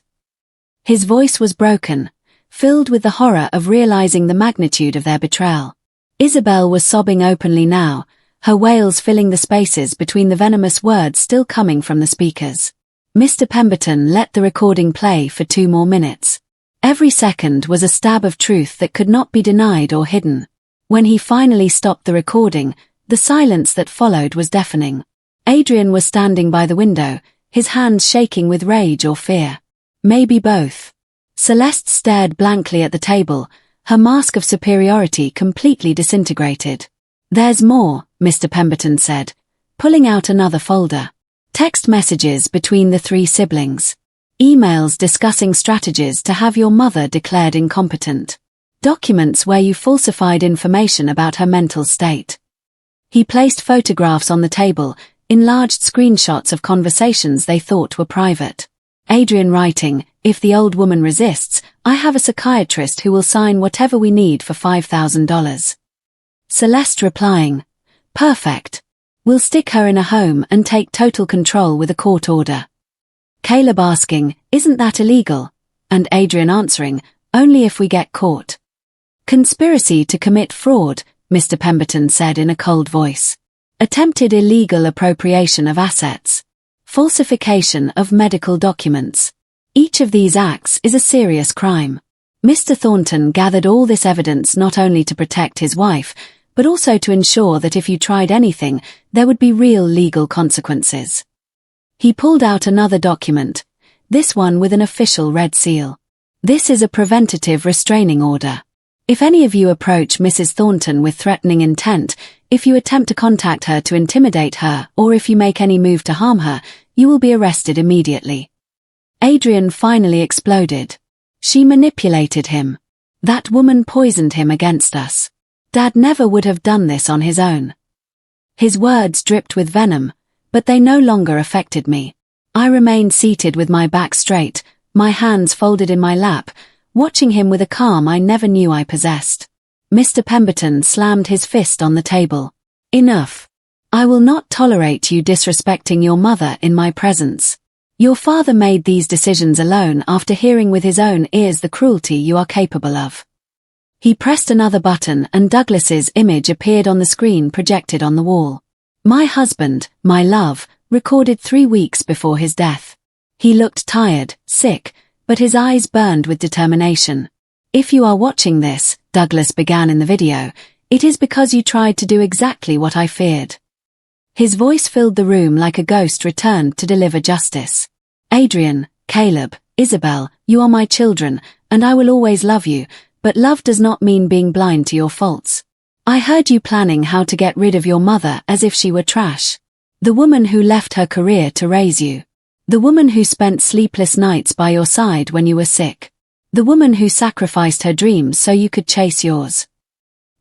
His voice was broken, filled with the horror of realizing the magnitude of their betrayal. Isabel was sobbing openly now, her wails filling the spaces between the venomous words still coming from the speakers. Mr. Pemberton let the recording play for 2 more minutes. Every second was a stab of truth that could not be denied or hidden. When he finally stopped the recording, the silence that followed was deafening. Adrian was standing by the window, his hands shaking with rage or fear. Maybe both. Celeste stared blankly at the table, her mask of superiority completely disintegrated. There's more, Mr. Pemberton said, pulling out another folder. Text messages between the 3 siblings. Emails discussing strategies to have your mother declared incompetent. Documents where you falsified information about her mental state. He placed photographs on the table, enlarged screenshots of conversations they thought were private. Adrian writing, "If the old woman resists, I have a psychiatrist who will sign whatever we need for $5,000. Celeste replying, "Perfect. We'll stick her in a home and take total control with a court order." Caleb asking, "Isn't that illegal?" And Adrian answering, "Only if we get caught." Conspiracy to commit fraud, Mr. Pemberton said in a cold voice. Attempted illegal appropriation of assets. Falsification of medical documents. Each of these acts is a serious crime. Mr. Thornton gathered all this evidence not only to protect his wife, but also to ensure that if you tried anything, there would be real legal consequences. He pulled out another document, this one with an official red seal. This is a preventative restraining order. If any of you approach Mrs. Thornton with threatening intent, if you attempt to contact her to intimidate her, or if you make any move to harm her, you will be arrested immediately. Adrian finally exploded. She manipulated him. That woman poisoned him against us. Dad never would have done this on his own. His words dripped with venom, but they no longer affected me. I remained seated with my back straight, my hands folded in my lap, watching him with a calm I never knew I possessed. Mr. Pemberton slammed his fist on the table. "Enough. I will not tolerate you disrespecting your mother in my presence. Your father made these decisions alone after hearing with his own ears the cruelty you are capable of." He pressed another button and Douglas's image appeared on the screen projected on the wall. My husband, my love, recorded 3 weeks before his death. He looked tired, sick, but his eyes burned with determination. "If you are watching this," Douglas began in the video, "it is because you tried to do exactly what I feared." His voice filled the room like a ghost returned to deliver justice. "Adrian, Caleb, Isabel, you are my children, and I will always love you, but love does not mean being blind to your faults. I heard you planning how to get rid of your mother as if she were trash. The woman who left her career to raise you. The woman who spent sleepless nights by your side when you were sick. The woman who sacrificed her dreams so you could chase yours."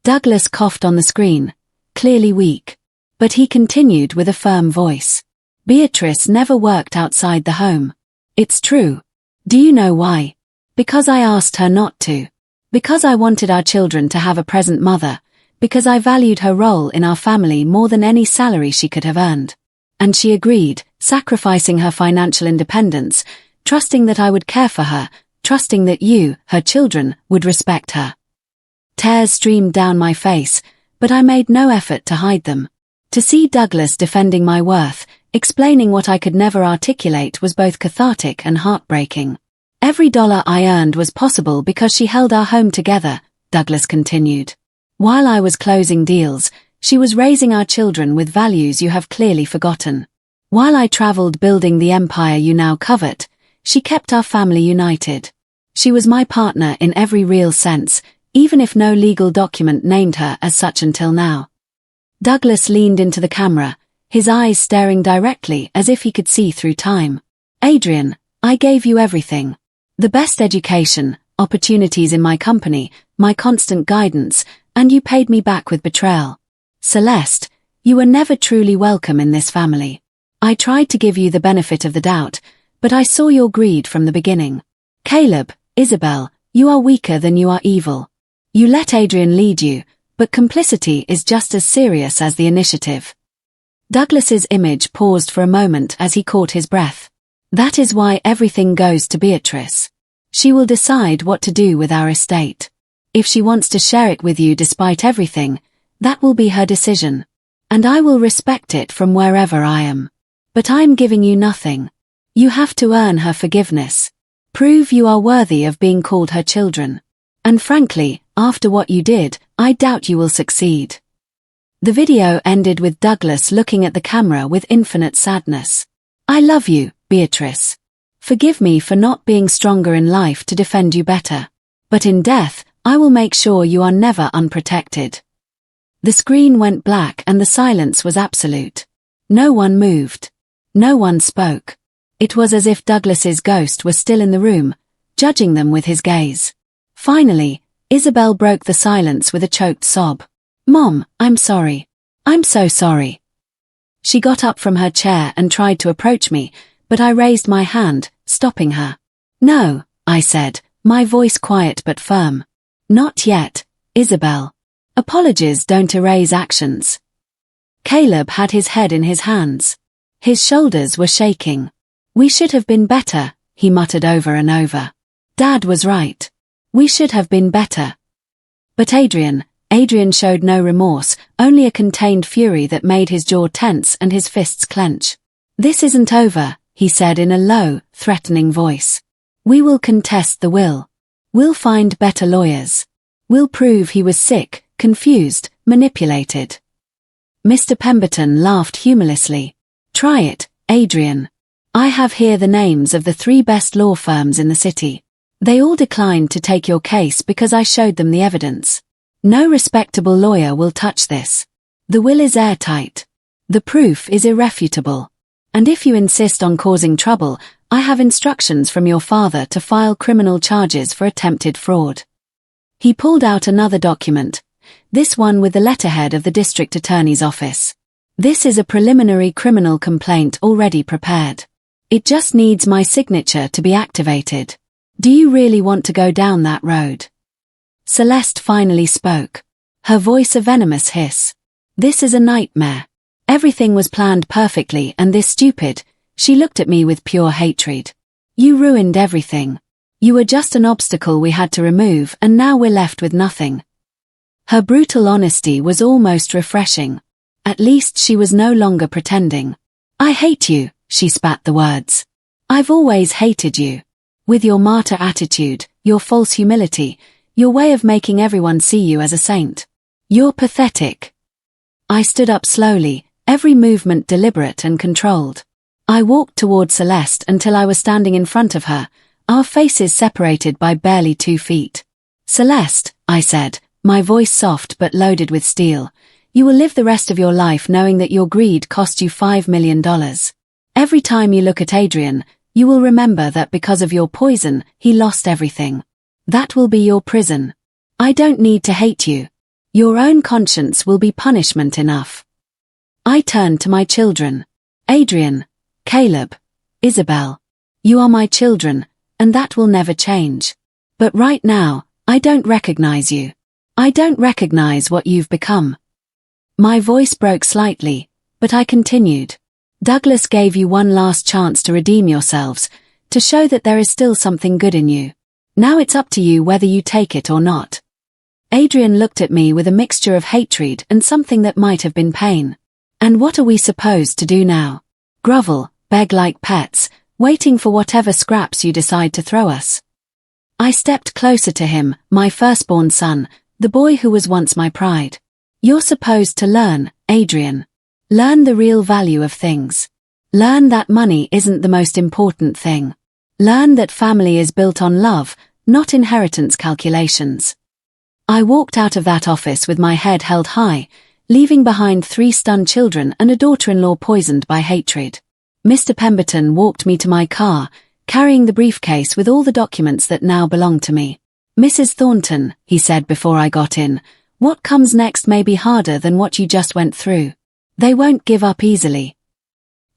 Douglas coughed on the screen, clearly weak. But he continued with a firm voice. "Beatrice never worked outside the home. It's true. Do you know why? Because I asked her not to. Because I wanted our children to have a present mother. Because I valued her role in our family more than any salary she could have earned. And she agreed, sacrificing her financial independence, trusting that I would care for her, trusting that you, her children, would respect her." Tears streamed down my face, but I made no effort to hide them. To see Douglas defending my worth, explaining what I could never articulate was both cathartic and heartbreaking. "Every dollar I earned was possible because she held our home together," Douglas continued. "While I was closing deals, she was raising our children with values you have clearly forgotten. While I traveled building the empire you now covet, she kept our family united. She was my partner in every real sense, even if no legal document named her as such until now." Douglas leaned into the camera, his eyes staring directly as if he could see through time. "Adrian, I gave you everything. The best education, opportunities in my company, my constant guidance, and you paid me back with betrayal. Celeste, you were never truly welcome in this family. I tried to give you the benefit of the doubt, but I saw your greed from the beginning. Caleb, Isabel, you are weaker than you are evil. You let Adrian lead you, but complicity is just as serious as the initiative." Douglas's image paused for a moment as he caught his breath. "That is why everything goes to Beatrice. She will decide what to do with our estate. If she wants to share it with you despite everything, that will be her decision. And I will respect it from wherever I am. But I'm giving you nothing. You have to earn her forgiveness. Prove you are worthy of being called her children. And frankly, after what you did, I doubt you will succeed." The video ended with Douglas looking at the camera with infinite sadness. "I love you, Beatrice. Forgive me for not being stronger in life to defend you better. But in death, I will make sure you are never unprotected." The screen went black and the silence was absolute. No one moved. No one spoke. It was as if Douglas's ghost was still in the room, judging them with his gaze. Finally, Isabel broke the silence with a choked sob. Mom, I'm sorry. I'm so sorry. She got up from her chair and tried to approach me, but I raised my hand, stopping her. No, I said, my voice quiet but firm. Not yet, Isabel. Apologies don't erase actions. Caleb had his head in his hands. His shoulders were shaking. We should have been better, he muttered over and over. Dad was right. We should have been better. But Adrian showed no remorse, only a contained fury that made his jaw tense and his fists clench. This isn't over, he said in a low, threatening voice. We will contest the will. We'll find better lawyers. We'll prove he was sick, confused, manipulated. Mr. Pemberton laughed humorlessly. Try it, Adrian. I have here the names of the 3 best law firms in the city. They all declined to take your case because I showed them the evidence. No respectable lawyer will touch this. The will is airtight. The proof is irrefutable. And if you insist on causing trouble, I have instructions from your father to file criminal charges for attempted fraud. He pulled out another document, this one with the letterhead of the district attorney's office. This is a preliminary criminal complaint already prepared. It just needs my signature to be activated. Do you really want to go down that road? Celeste finally spoke. Her voice a venomous hiss. This is a nightmare. Everything was planned perfectly and this stupid, she looked at me with pure hatred. You ruined everything. You were just an obstacle we had to remove and now we're left with nothing. Her brutal honesty was almost refreshing. At least she was no longer pretending. I hate you, she spat the words. I've always hated you. With your martyr attitude, your false humility, your way of making everyone see you as a saint. You're pathetic. I stood up slowly, every movement deliberate and controlled. I walked toward Celeste until I was standing in front of her, our faces separated by barely 2 feet. Celeste, I said, my voice soft but loaded with steel, you will live the rest of your life knowing that your greed cost you $5 million. Every time you look at Adrian, you will remember that because of your poison, he lost everything. That will be your prison. I don't need to hate you. Your own conscience will be punishment enough. I turned to my children. Adrian, Caleb, Isabel. You are my children, and that will never change. But right now, I don't recognize you. I don't recognize what you've become. My voice broke slightly, but I continued. Douglas gave you one last chance to redeem yourselves, to show that there is still something good in you. Now it's up to you whether you take it or not. Adrian looked at me with a mixture of hatred and something that might have been pain. And what are we supposed to do now? Grovel, beg like pets, waiting for whatever scraps you decide to throw us. I stepped closer to him, my firstborn son, the boy who was once my pride. You're supposed to learn, Adrian. Learn the real value of things. Learn that money isn't the most important thing. Learn that family is built on love, not inheritance calculations. I walked out of that office with my head held high, leaving behind 3 stunned children and a daughter-in-law poisoned by hatred. Mr. Pemberton walked me to my car, carrying the briefcase with all the documents that now belonged to me. Mrs. Thornton, he said before I got in, what comes next may be harder than what you just went through. They won't give up easily.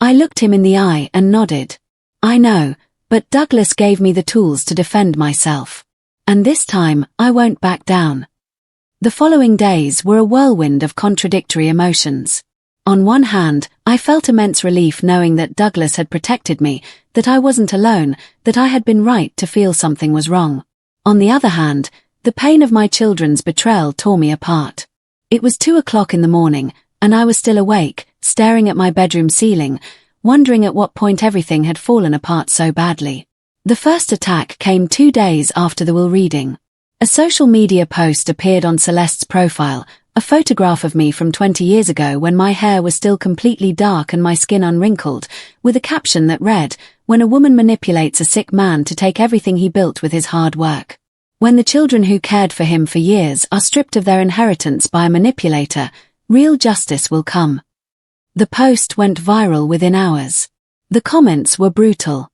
I looked him in the eye and nodded. I know, but Douglas gave me the tools to defend myself. And this time, I won't back down. The following days were a whirlwind of contradictory emotions. On one hand, I felt immense relief knowing that Douglas had protected me, that I wasn't alone, that I had been right to feel something was wrong. On the other hand, the pain of my children's betrayal tore me apart. It was 2 o'clock in the morning, and I was still awake, staring at my bedroom ceiling, wondering at what point everything had fallen apart so badly. The first attack came 2 days after the will reading. A social media post appeared on Celeste's profile, a photograph of me from 20 years ago when my hair was still completely dark and my skin unwrinkled, with a caption that read, "When a woman manipulates a sick man to take everything he built with his hard work. When the children who cared for him for years are stripped of their inheritance by a manipulator, real justice will come." The post went viral within hours. The comments were brutal.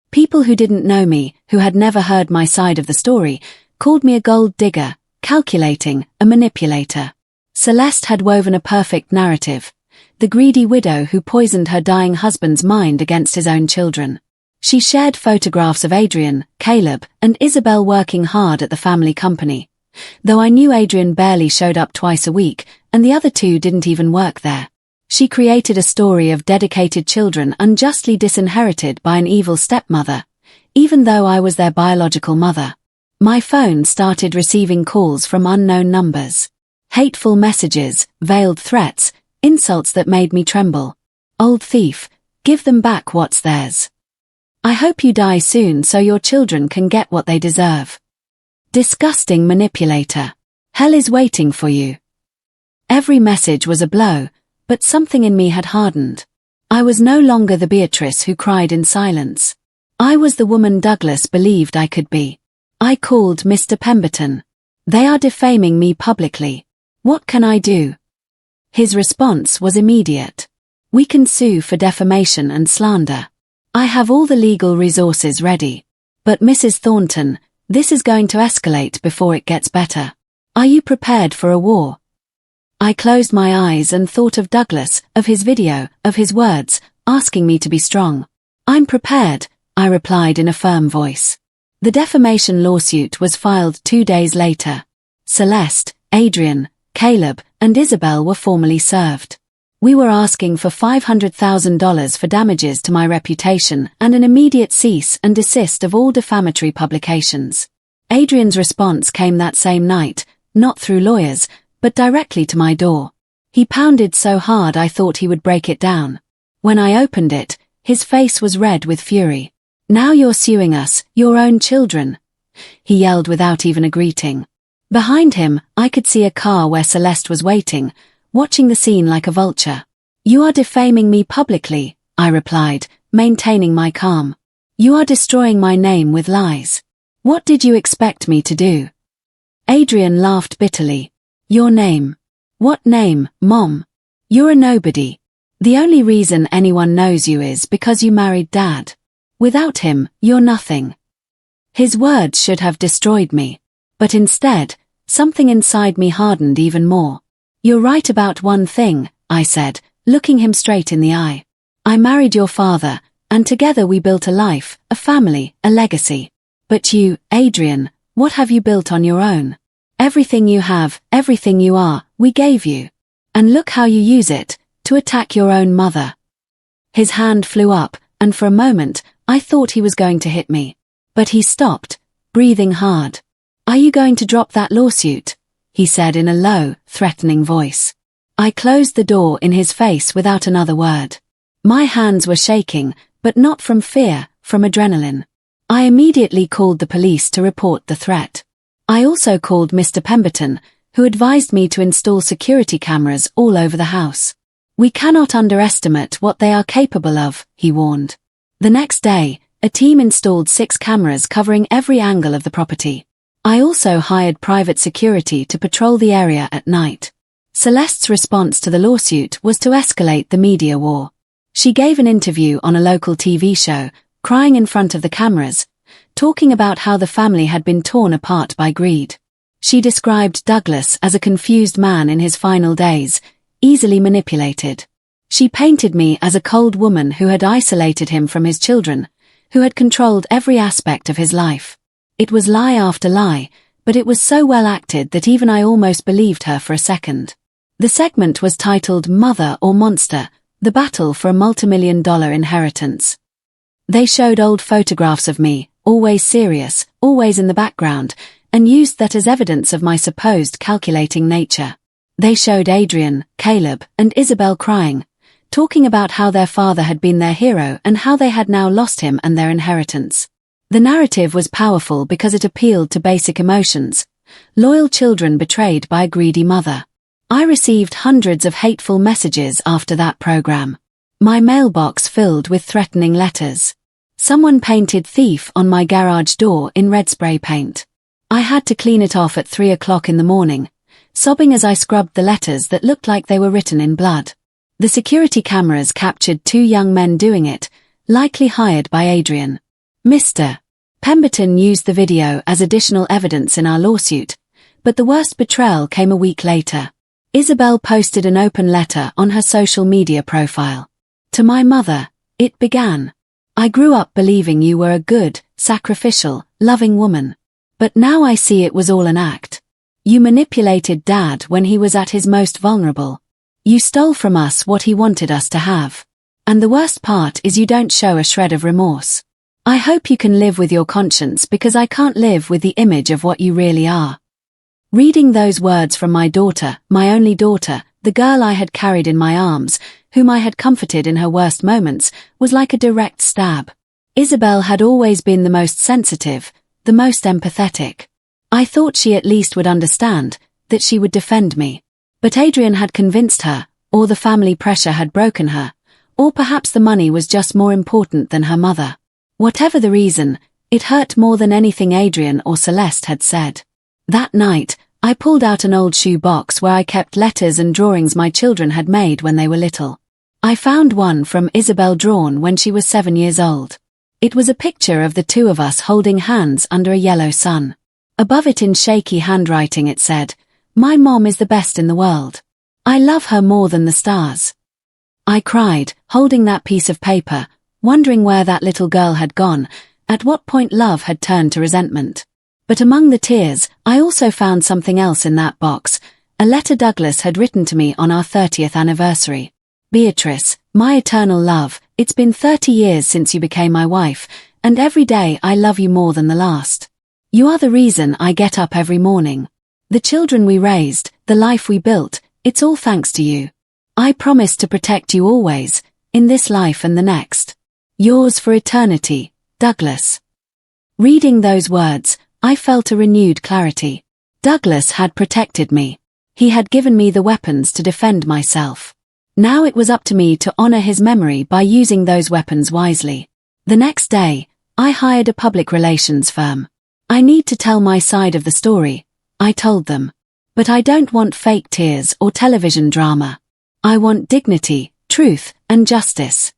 People who didn't know me, who had never heard my side of the story, called me a gold digger, calculating, a manipulator. Celeste had woven a perfect narrative. The greedy widow who poisoned her dying husband's mind against his own children. She shared photographs of Adrian, Caleb, and Isabel working hard at the family company. Though I knew Adrian barely showed up twice a week, and the other two didn't even work there. She created a story of dedicated children unjustly disinherited by an evil stepmother, even though I was their biological mother. My phone started receiving calls from unknown numbers. Hateful messages, veiled threats, insults that made me tremble. Old thief, give them back what's theirs. I hope you die soon so your children can get what they deserve. Disgusting manipulator. Hell is waiting for you. Every message was a blow, but something in me had hardened. I was no longer the Beatrice who cried in silence. I was the woman Douglas believed I could be. I called Mr. Pemberton. They are defaming me publicly. What can I do? His response was immediate. We can sue for defamation and slander. I have all the legal resources ready. But Mrs. Thornton, this is going to escalate before it gets better. Are you prepared for a war? I closed my eyes and thought of Douglas, of his video, of his words, asking me to be strong. I'm prepared, I replied in a firm voice. The defamation lawsuit was filed 2 days later. Celeste, Adrian, Caleb, and Isabel were formally served. We were asking for $500,000 for damages to my reputation and an immediate cease and desist of all defamatory publications. Adrian's response came that same night, not through lawyers, but directly to my door. He pounded so hard I thought he would break it down. When I opened it, his face was red with fury. Now you're suing us, your own children, he yelled without even a greeting. Behind him, I could see a car where Celeste was waiting, watching the scene like a vulture. You are defaming me publicly, I replied, maintaining my calm. You are destroying my name with lies. What did you expect me to do? Adrian laughed bitterly. Your name. What name, Mom? You're a nobody. The only reason anyone knows you is because you married Dad. Without him, you're nothing. His words should have destroyed me. But instead, something inside me hardened even more. You're right about one thing, I said, looking him straight in the eye. I married your father, and together we built a life, a family, a legacy. But you, Adrian, what have you built on your own? Everything you have, everything you are, we gave you. And look how you use it, to attack your own mother. His hand flew up, and for a moment, I thought he was going to hit me. But he stopped, breathing hard. Are you going to drop that lawsuit? He said in a low, threatening voice. I closed the door in his face without another word. My hands were shaking, but not from fear, from adrenaline. I immediately called the police to report the threat. I also called Mr. Pemberton, who advised me to install security cameras all over the house. We cannot underestimate what they are capable of, he warned. The next day, a team installed 6 cameras covering every angle of the property. I also hired private security to patrol the area at night. Celeste's response to the lawsuit was to escalate the media war. She gave an interview on a local TV show, crying in front of the cameras, talking about how the family had been torn apart by greed. She described Douglas as a confused man in his final days, easily manipulated. She painted me as a cold woman who had isolated him from his children, who had controlled every aspect of his life. It was lie after lie, but it was so well acted that even I almost believed her for a second. The segment was titled Mother or Monster, the battle for a multimillion-dollar inheritance. They showed old photographs of me, always serious, always in the background, and used that as evidence of my supposed calculating nature. They showed Adrian, Caleb, and Isabel crying, talking about how their father had been their hero and how they had now lost him and their inheritance. The narrative was powerful because it appealed to basic emotions. Loyal children betrayed by a greedy mother. I received hundreds of hateful messages after that program. My mailbox filled with threatening letters. Someone painted thief on my garage door in red spray paint. I had to clean it off at 3 o'clock in the morning, sobbing as I scrubbed the letters that looked like they were written in blood. The security cameras captured 2 young men doing it, likely hired by Adrian. Mr. Pemberton used the video as additional evidence in our lawsuit, But the worst betrayal came a week later. Isabel posted an open letter on her social media profile. To my mother, it began. I grew up believing you were a good, sacrificial, loving woman. But now I see it was all an act. You manipulated Dad when he was at his most vulnerable. You stole from us what he wanted us to have. And the worst part is you don't show a shred of remorse. I hope you can live with your conscience because I can't live with the image of what you really are. Reading those words from my daughter, my only daughter, the girl I had carried in my arms, whom I had comforted in her worst moments, was like a direct stab. Isabel had always been the most sensitive, the most empathetic. I thought she at least would understand, that she would defend me. But Adrian had convinced her, or the family pressure had broken her, or perhaps the money was just more important than her mother. Whatever the reason, it hurt more than anything Adrian or Celeste had said. That night, I pulled out an old shoe box where I kept letters and drawings my children had made when they were little. I found one from Isabel drawn when she was 7 years old. It was a picture of the two of us holding hands under a yellow sun. Above it in shaky handwriting it said, "My mom is the best in the world. I love her more than the stars." I cried, holding that piece of paper, wondering where that little girl had gone, at what point love had turned to resentment. But among the tears, I also found something else in that box, a letter Douglas had written to me on our 30th anniversary. "Beatrice, my eternal love, it's been 30 years since you became my wife, and every day I love you more than the last. You are the reason I get up every morning. The children we raised, the life we built, it's all thanks to you. I promise to protect you always, in this life and the next. Yours for eternity, Douglas." Reading those words, I felt a renewed clarity. Douglas had protected me. He had given me the weapons to defend myself. Now it was up to me to honor his memory by using those weapons wisely. The next day, I hired a public relations firm. "I need to tell my side of the story," I told them. "But I don't want fake tears or television drama. I want dignity, truth, and justice."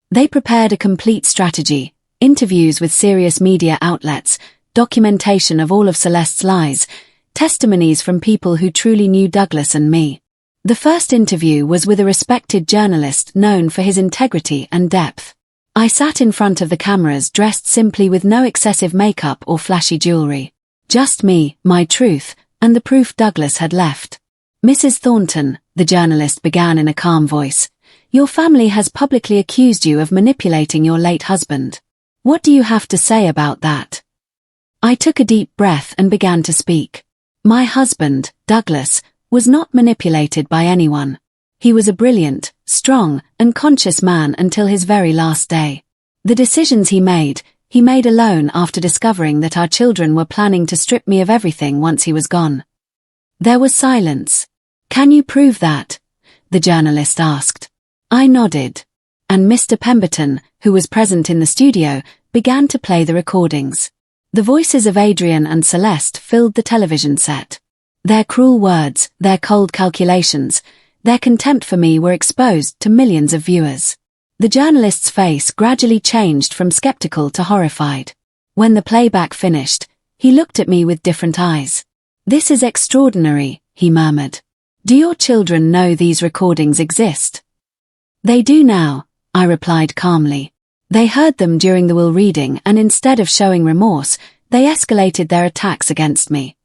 They prepared a complete strategy, interviews with serious media outlets, documentation of all of Celeste's lies, testimonies from people who truly knew Douglas and me. The first interview was with a respected journalist known for his integrity and depth. I sat in front of the cameras dressed simply with no excessive makeup or flashy jewelry. Just me, my truth, and the proof Douglas had left. "Mrs. Thornton," the journalist began in a calm voice, "your family has publicly accused you of manipulating your late husband. What do you have to say about that?" I took a deep breath and began to speak. My husband, Douglas, was not manipulated by anyone. He was a brilliant, strong, and conscious man until his very last day. The decisions he made alone after discovering that our children were planning to strip me of everything once he was gone. There was silence. "Can you prove that?" the journalist asked. I nodded. And Mr. Pemberton, who was present in the studio, began to play the recordings. The voices of Adrian and Celeste filled the television set. Their cruel words, their cold calculations, their contempt for me were exposed to millions of viewers. The journalist's face gradually changed from skeptical to horrified. When the playback finished, he looked at me with different eyes. "This is extraordinary," he murmured. "Do your children know these recordings exist?" "They do now," I replied calmly. They heard them during the will reading and instead of showing remorse, they escalated their attacks against me.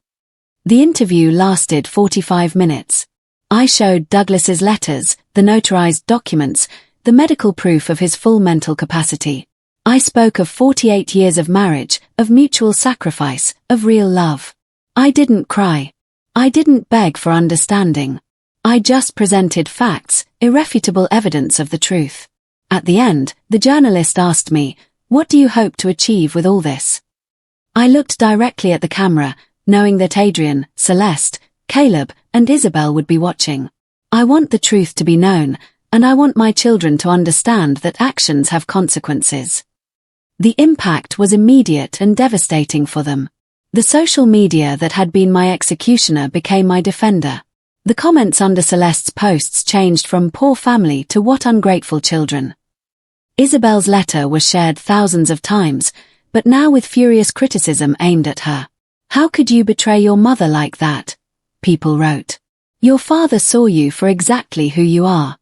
The interview lasted 45 minutes. I showed Douglas's letters, the notarized documents, the medical proof of his full mental capacity. I spoke of 48 years of marriage, of mutual sacrifice, of real love. I didn't cry. I didn't beg for understanding. I just presented facts, irrefutable evidence of the truth. At the end, the journalist asked me, "What do you hope to achieve with all this?" I looked directly at the camera, knowing that Adrian, Celeste, Caleb, and Isabel would be watching. I want the truth to be known, and I want my children to understand that actions have consequences. The impact was immediate and devastating for them. The social media that had been my executioner became my defender. The comments under Celeste's posts changed from "poor family" to "what ungrateful children." Isabel's letter was shared thousands of times, but now with furious criticism aimed at her. "How could you betray your mother like that?" people wrote. "Your father saw you for exactly who you are."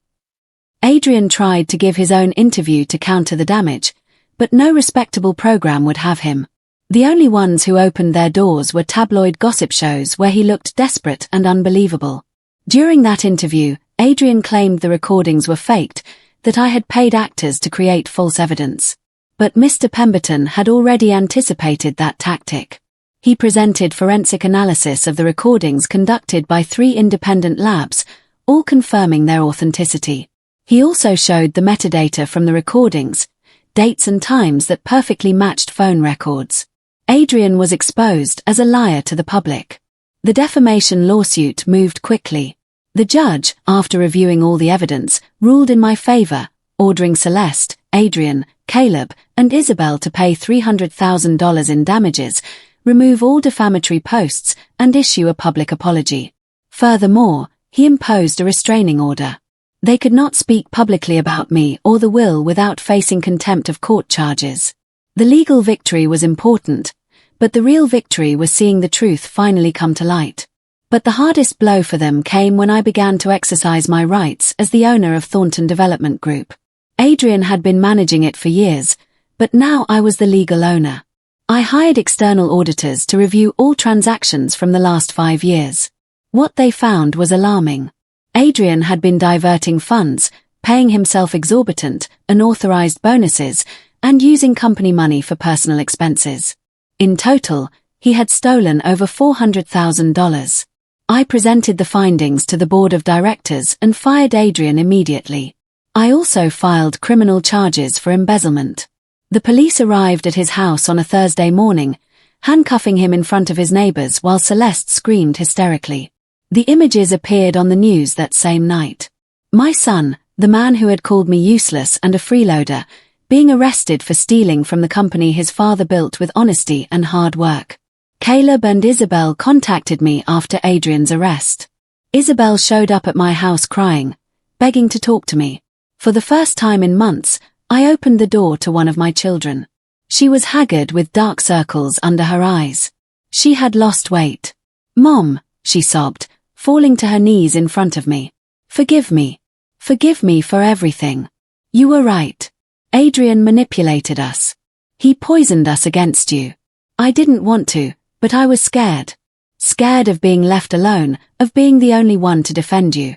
Adrian tried to give his own interview to counter the damage, but no respectable program would have him. The only ones who opened their doors were tabloid gossip shows where he looked desperate and unbelievable. During that interview, Adrian claimed the recordings were faked, that I had paid actors to create false evidence. But Mr. Pemberton had already anticipated that tactic. He presented forensic analysis of the recordings conducted by 3 independent labs, all confirming their authenticity. He also showed the metadata from the recordings, dates and times that perfectly matched phone records. Adrian was exposed as a liar to the public. The defamation lawsuit moved quickly. The judge, after reviewing all the evidence, ruled in my favor, ordering Celeste, Adrian, Caleb, and Isabel to pay $300,000 in damages, remove all defamatory posts, and issue a public apology. Furthermore, he imposed a restraining order. They could not speak publicly about me or the will without facing contempt of court charges. The legal victory was important, but the real victory was seeing the truth finally come to light. But the hardest blow for them came when I began to exercise my rights as the owner of Thornton Development Group. Adrian had been managing it for years, but now I was the legal owner. I hired external auditors to review all transactions from the last 5 years. What they found was alarming. Adrian had been diverting funds, paying himself exorbitant, unauthorized bonuses, and using company money for personal expenses. In total, he had stolen over $400,000. I presented the findings to the board of directors and fired Adrian immediately. I also filed criminal charges for embezzlement. The police arrived at his house on a Thursday morning, handcuffing him in front of his neighbors while Celeste screamed hysterically. The images appeared on the news that same night. My son, the man who had called me useless and a freeloader, being arrested for stealing from the company his father built with honesty and hard work. Caleb and Isabel contacted me after Adrian's arrest. Isabel showed up at my house crying, begging to talk to me. For the first time in months, I opened the door to one of my children. She was haggard with dark circles under her eyes. She had lost weight. "Mom," she sobbed, falling to her knees in front of me. "Forgive me. Forgive me for everything. You were right. Adrian manipulated us. He poisoned us against you. I didn't want to, but I was scared. Scared of being left alone, of being the only one to defend you."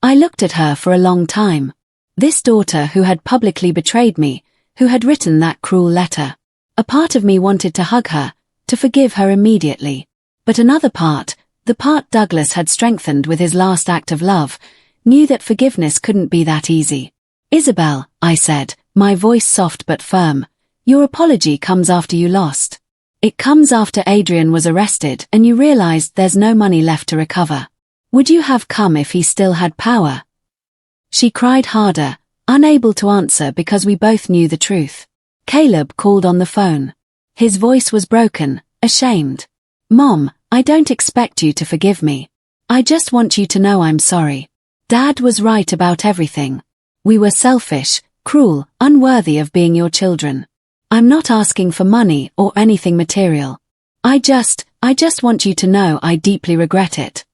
I looked at her for a long time. This daughter who had publicly betrayed me, who had written that cruel letter. A part of me wanted to hug her, to forgive her immediately. But another part, the part Douglas had strengthened with his last act of love, knew that forgiveness couldn't be that easy. "Isabel," I said, my voice soft but firm, "your apology comes after you lost. It comes after Adrian was arrested and you realized there's no money left to recover. Would you have come if he still had power?" She cried harder, unable to answer because we both knew the truth. Caleb called on the phone. His voice was broken, ashamed. "Mom, I don't expect you to forgive me. I just want you to know I'm sorry. Dad was right about everything. We were selfish, cruel, unworthy of being your children. I'm not asking for money or anything material. I just want you to know I deeply regret it."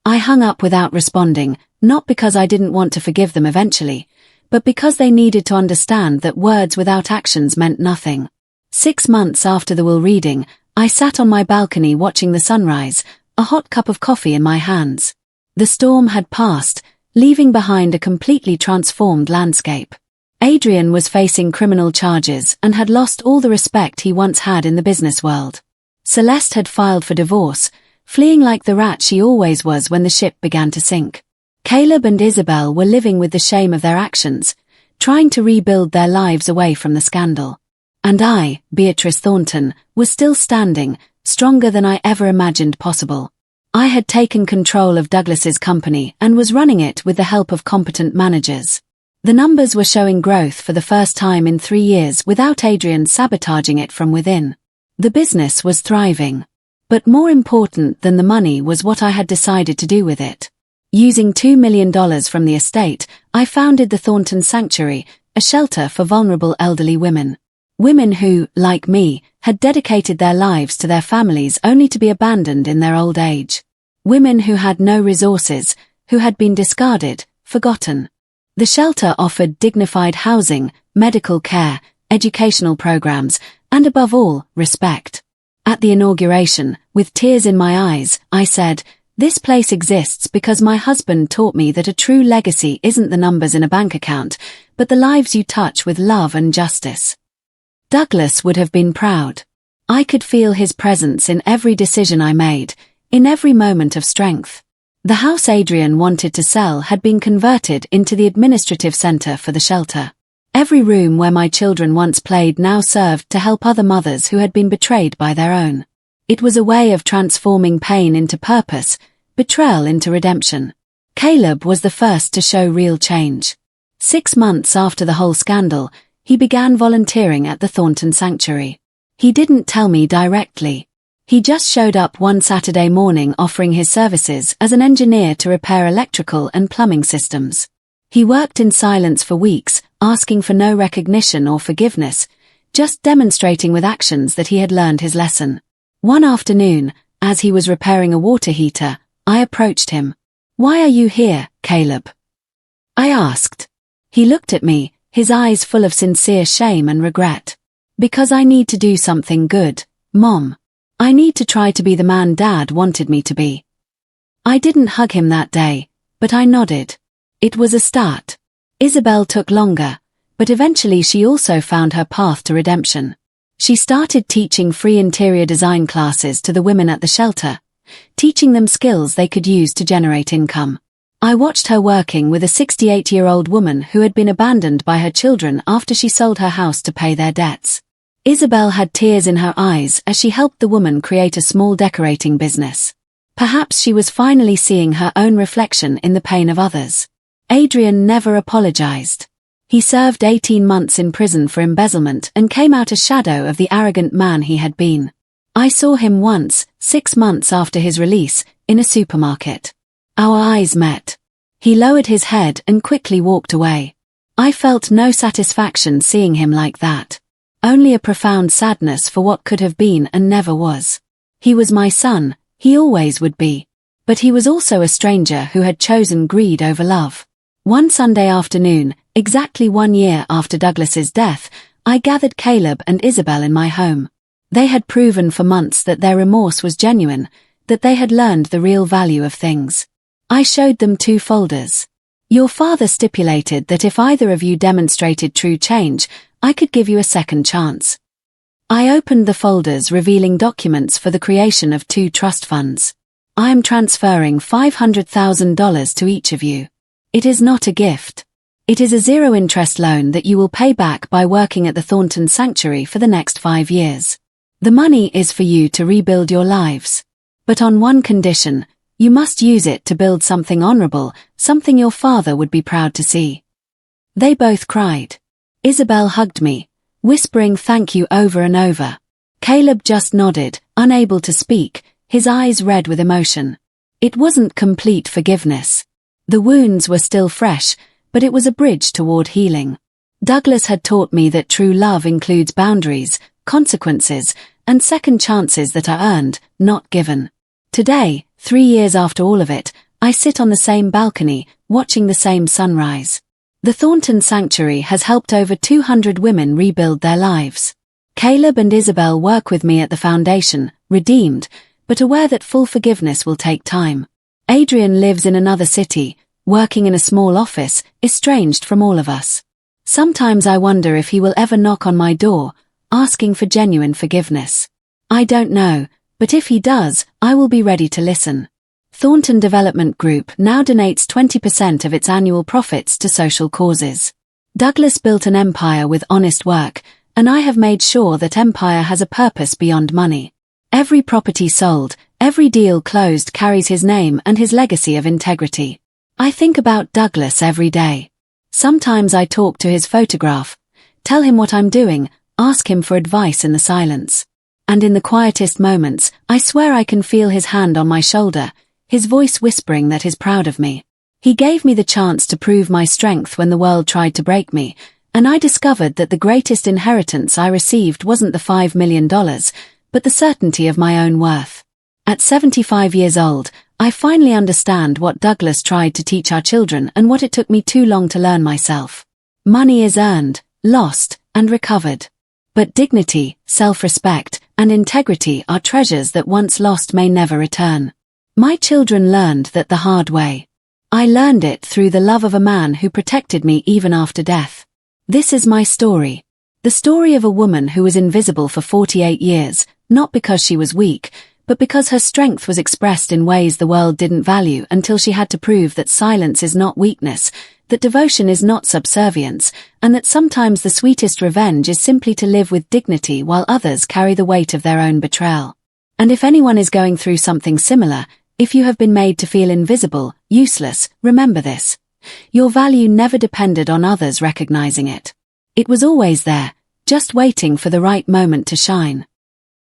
I hung up without responding, not because I didn't want to forgive them eventually, but because they needed to understand that words without actions meant nothing. 6 months after the will reading, I sat on my balcony watching the sunrise, a hot cup of coffee in my hands. The storm had passed, leaving behind a completely transformed landscape. Adrian was facing criminal charges and had lost all the respect he once had in the business world. Celeste had filed for divorce, fleeing like the rat she always was when the ship began to sink. Caleb and Isabel were living with the shame of their actions, trying to rebuild their lives away from the scandal. And I, Beatrice Thornton, was still standing, stronger than I ever imagined possible. I had taken control of Douglas's company and was running it with the help of competent managers. The numbers were showing growth for the first time in 3 years without Adrian sabotaging it from within. The business was thriving. But more important than the money was what I had decided to do with it. Using $2 million from the estate, I founded the Thornton Sanctuary, a shelter for vulnerable elderly women. Women who, like me, had dedicated their lives to their families only to be abandoned in their old age. Women who had no resources, who had been discarded, forgotten. The shelter offered dignified housing, medical care, educational programs, and above all, respect. At the inauguration, with tears in my eyes, I said, "This place exists because my husband taught me that a true legacy isn't the numbers in a bank account, but the lives you touch with love and justice." Douglas would have been proud. I could feel his presence in every decision I made, in every moment of strength. The house Adrian wanted to sell had been converted into the administrative center for the shelter. Every room where my children once played now served to help other mothers who had been betrayed by their own. It was a way of transforming pain into purpose, betrayal into redemption. Caleb was the first to show real change. 6 months after the whole scandal, he began volunteering at the Thornton Sanctuary. He didn't tell me directly. He just showed up one Saturday morning offering his services as an engineer to repair electrical and plumbing systems. He worked in silence for weeks, asking for no recognition or forgiveness, just demonstrating with actions that he had learned his lesson. One afternoon, as he was repairing a water heater, I approached him. "Why are you here, Caleb?" I asked. He looked at me, his eyes full of sincere shame and regret. "Because I need to do something good, Mom. I need to try to be the man Dad wanted me to be." I didn't hug him that day, but I nodded. It was a start. Isabel took longer, but eventually she also found her path to redemption. She started teaching free interior design classes to the women at the shelter, teaching them skills they could use to generate income. I watched her working with a 68-year-old woman who had been abandoned by her children after she sold her house to pay their debts. Isabel had tears in her eyes as she helped the woman create a small decorating business. Perhaps she was finally seeing her own reflection in the pain of others. Adrian never apologized. He served 18 months in prison for embezzlement and came out a shadow of the arrogant man he had been. I saw him once, 6 months after his release, in a supermarket. Our eyes met. He lowered his head and quickly walked away. I felt no satisfaction seeing him like that. Only a profound sadness for what could have been and never was. He was my son, he always would be. But he was also a stranger who had chosen greed over love. One Sunday afternoon, exactly 1 year after Douglas's death, I gathered Caleb and Isabel in my home. They had proven for months that their remorse was genuine, that they had learned the real value of things. I showed them 2 folders. "Your father stipulated that if either of you demonstrated true change, I could give you a second chance." I opened the folders revealing documents for the creation of 2 trust funds. "I am transferring $500,000 to each of you. It is not a gift. It is a zero-interest loan that you will pay back by working at the Thornton Sanctuary for the next 5 years. The money is for you to rebuild your lives. But on one condition, you must use it to build something honorable, something your father would be proud to see." They both cried. Isabel hugged me, whispering thank you over and over. Caleb just nodded, unable to speak, his eyes red with emotion. It wasn't complete forgiveness. The wounds were still fresh, but it was a bridge toward healing. Douglas had taught me that true love includes boundaries, consequences, and second chances that are earned, not given. Today, 3 years after all of it, I sit on the same balcony, watching the same sunrise. The Thornton Sanctuary has helped over 200 women rebuild their lives. Caleb and Isabel work with me at the foundation, redeemed, but aware that full forgiveness will take time. Adrian lives in another city, working in a small office, estranged from all of us. Sometimes I wonder if he will ever knock on my door, asking for genuine forgiveness. I don't know, but if he does, I will be ready to listen. Thornton Development Group now donates 20% of its annual profits to social causes. Douglas built an empire with honest work, and I have made sure that empire has a purpose beyond money. Every property sold, every deal closed carries his name and his legacy of integrity. I think about Douglas every day. Sometimes I talk to his photograph, tell him what I'm doing, ask him for advice in the silence. And in the quietest moments, I swear I can feel his hand on my shoulder, his voice whispering that he's proud of me. He gave me the chance to prove my strength when the world tried to break me, And I discovered that the greatest inheritance I received wasn't the $5 million, but the certainty of my own worth. At 75 years old, I finally understand what Douglas tried to teach our children and what it took me too long to learn myself. Money is earned, lost, and recovered. But dignity, self-respect, and integrity are treasures that once lost may never return. My children learned that the hard way. I learned it through the love of a man who protected me even after death. This is my story. The story of a woman who was invisible for 48 years, not because she was weak, but because her strength was expressed in ways the world didn't value until she had to prove that silence is not weakness, that devotion is not subservience, and that sometimes the sweetest revenge is simply to live with dignity while others carry the weight of their own betrayal. And if anyone is going through something similar, if you have been made to feel invisible, useless, remember this. Your value never depended on others recognizing it. It was always there, just waiting for the right moment to shine.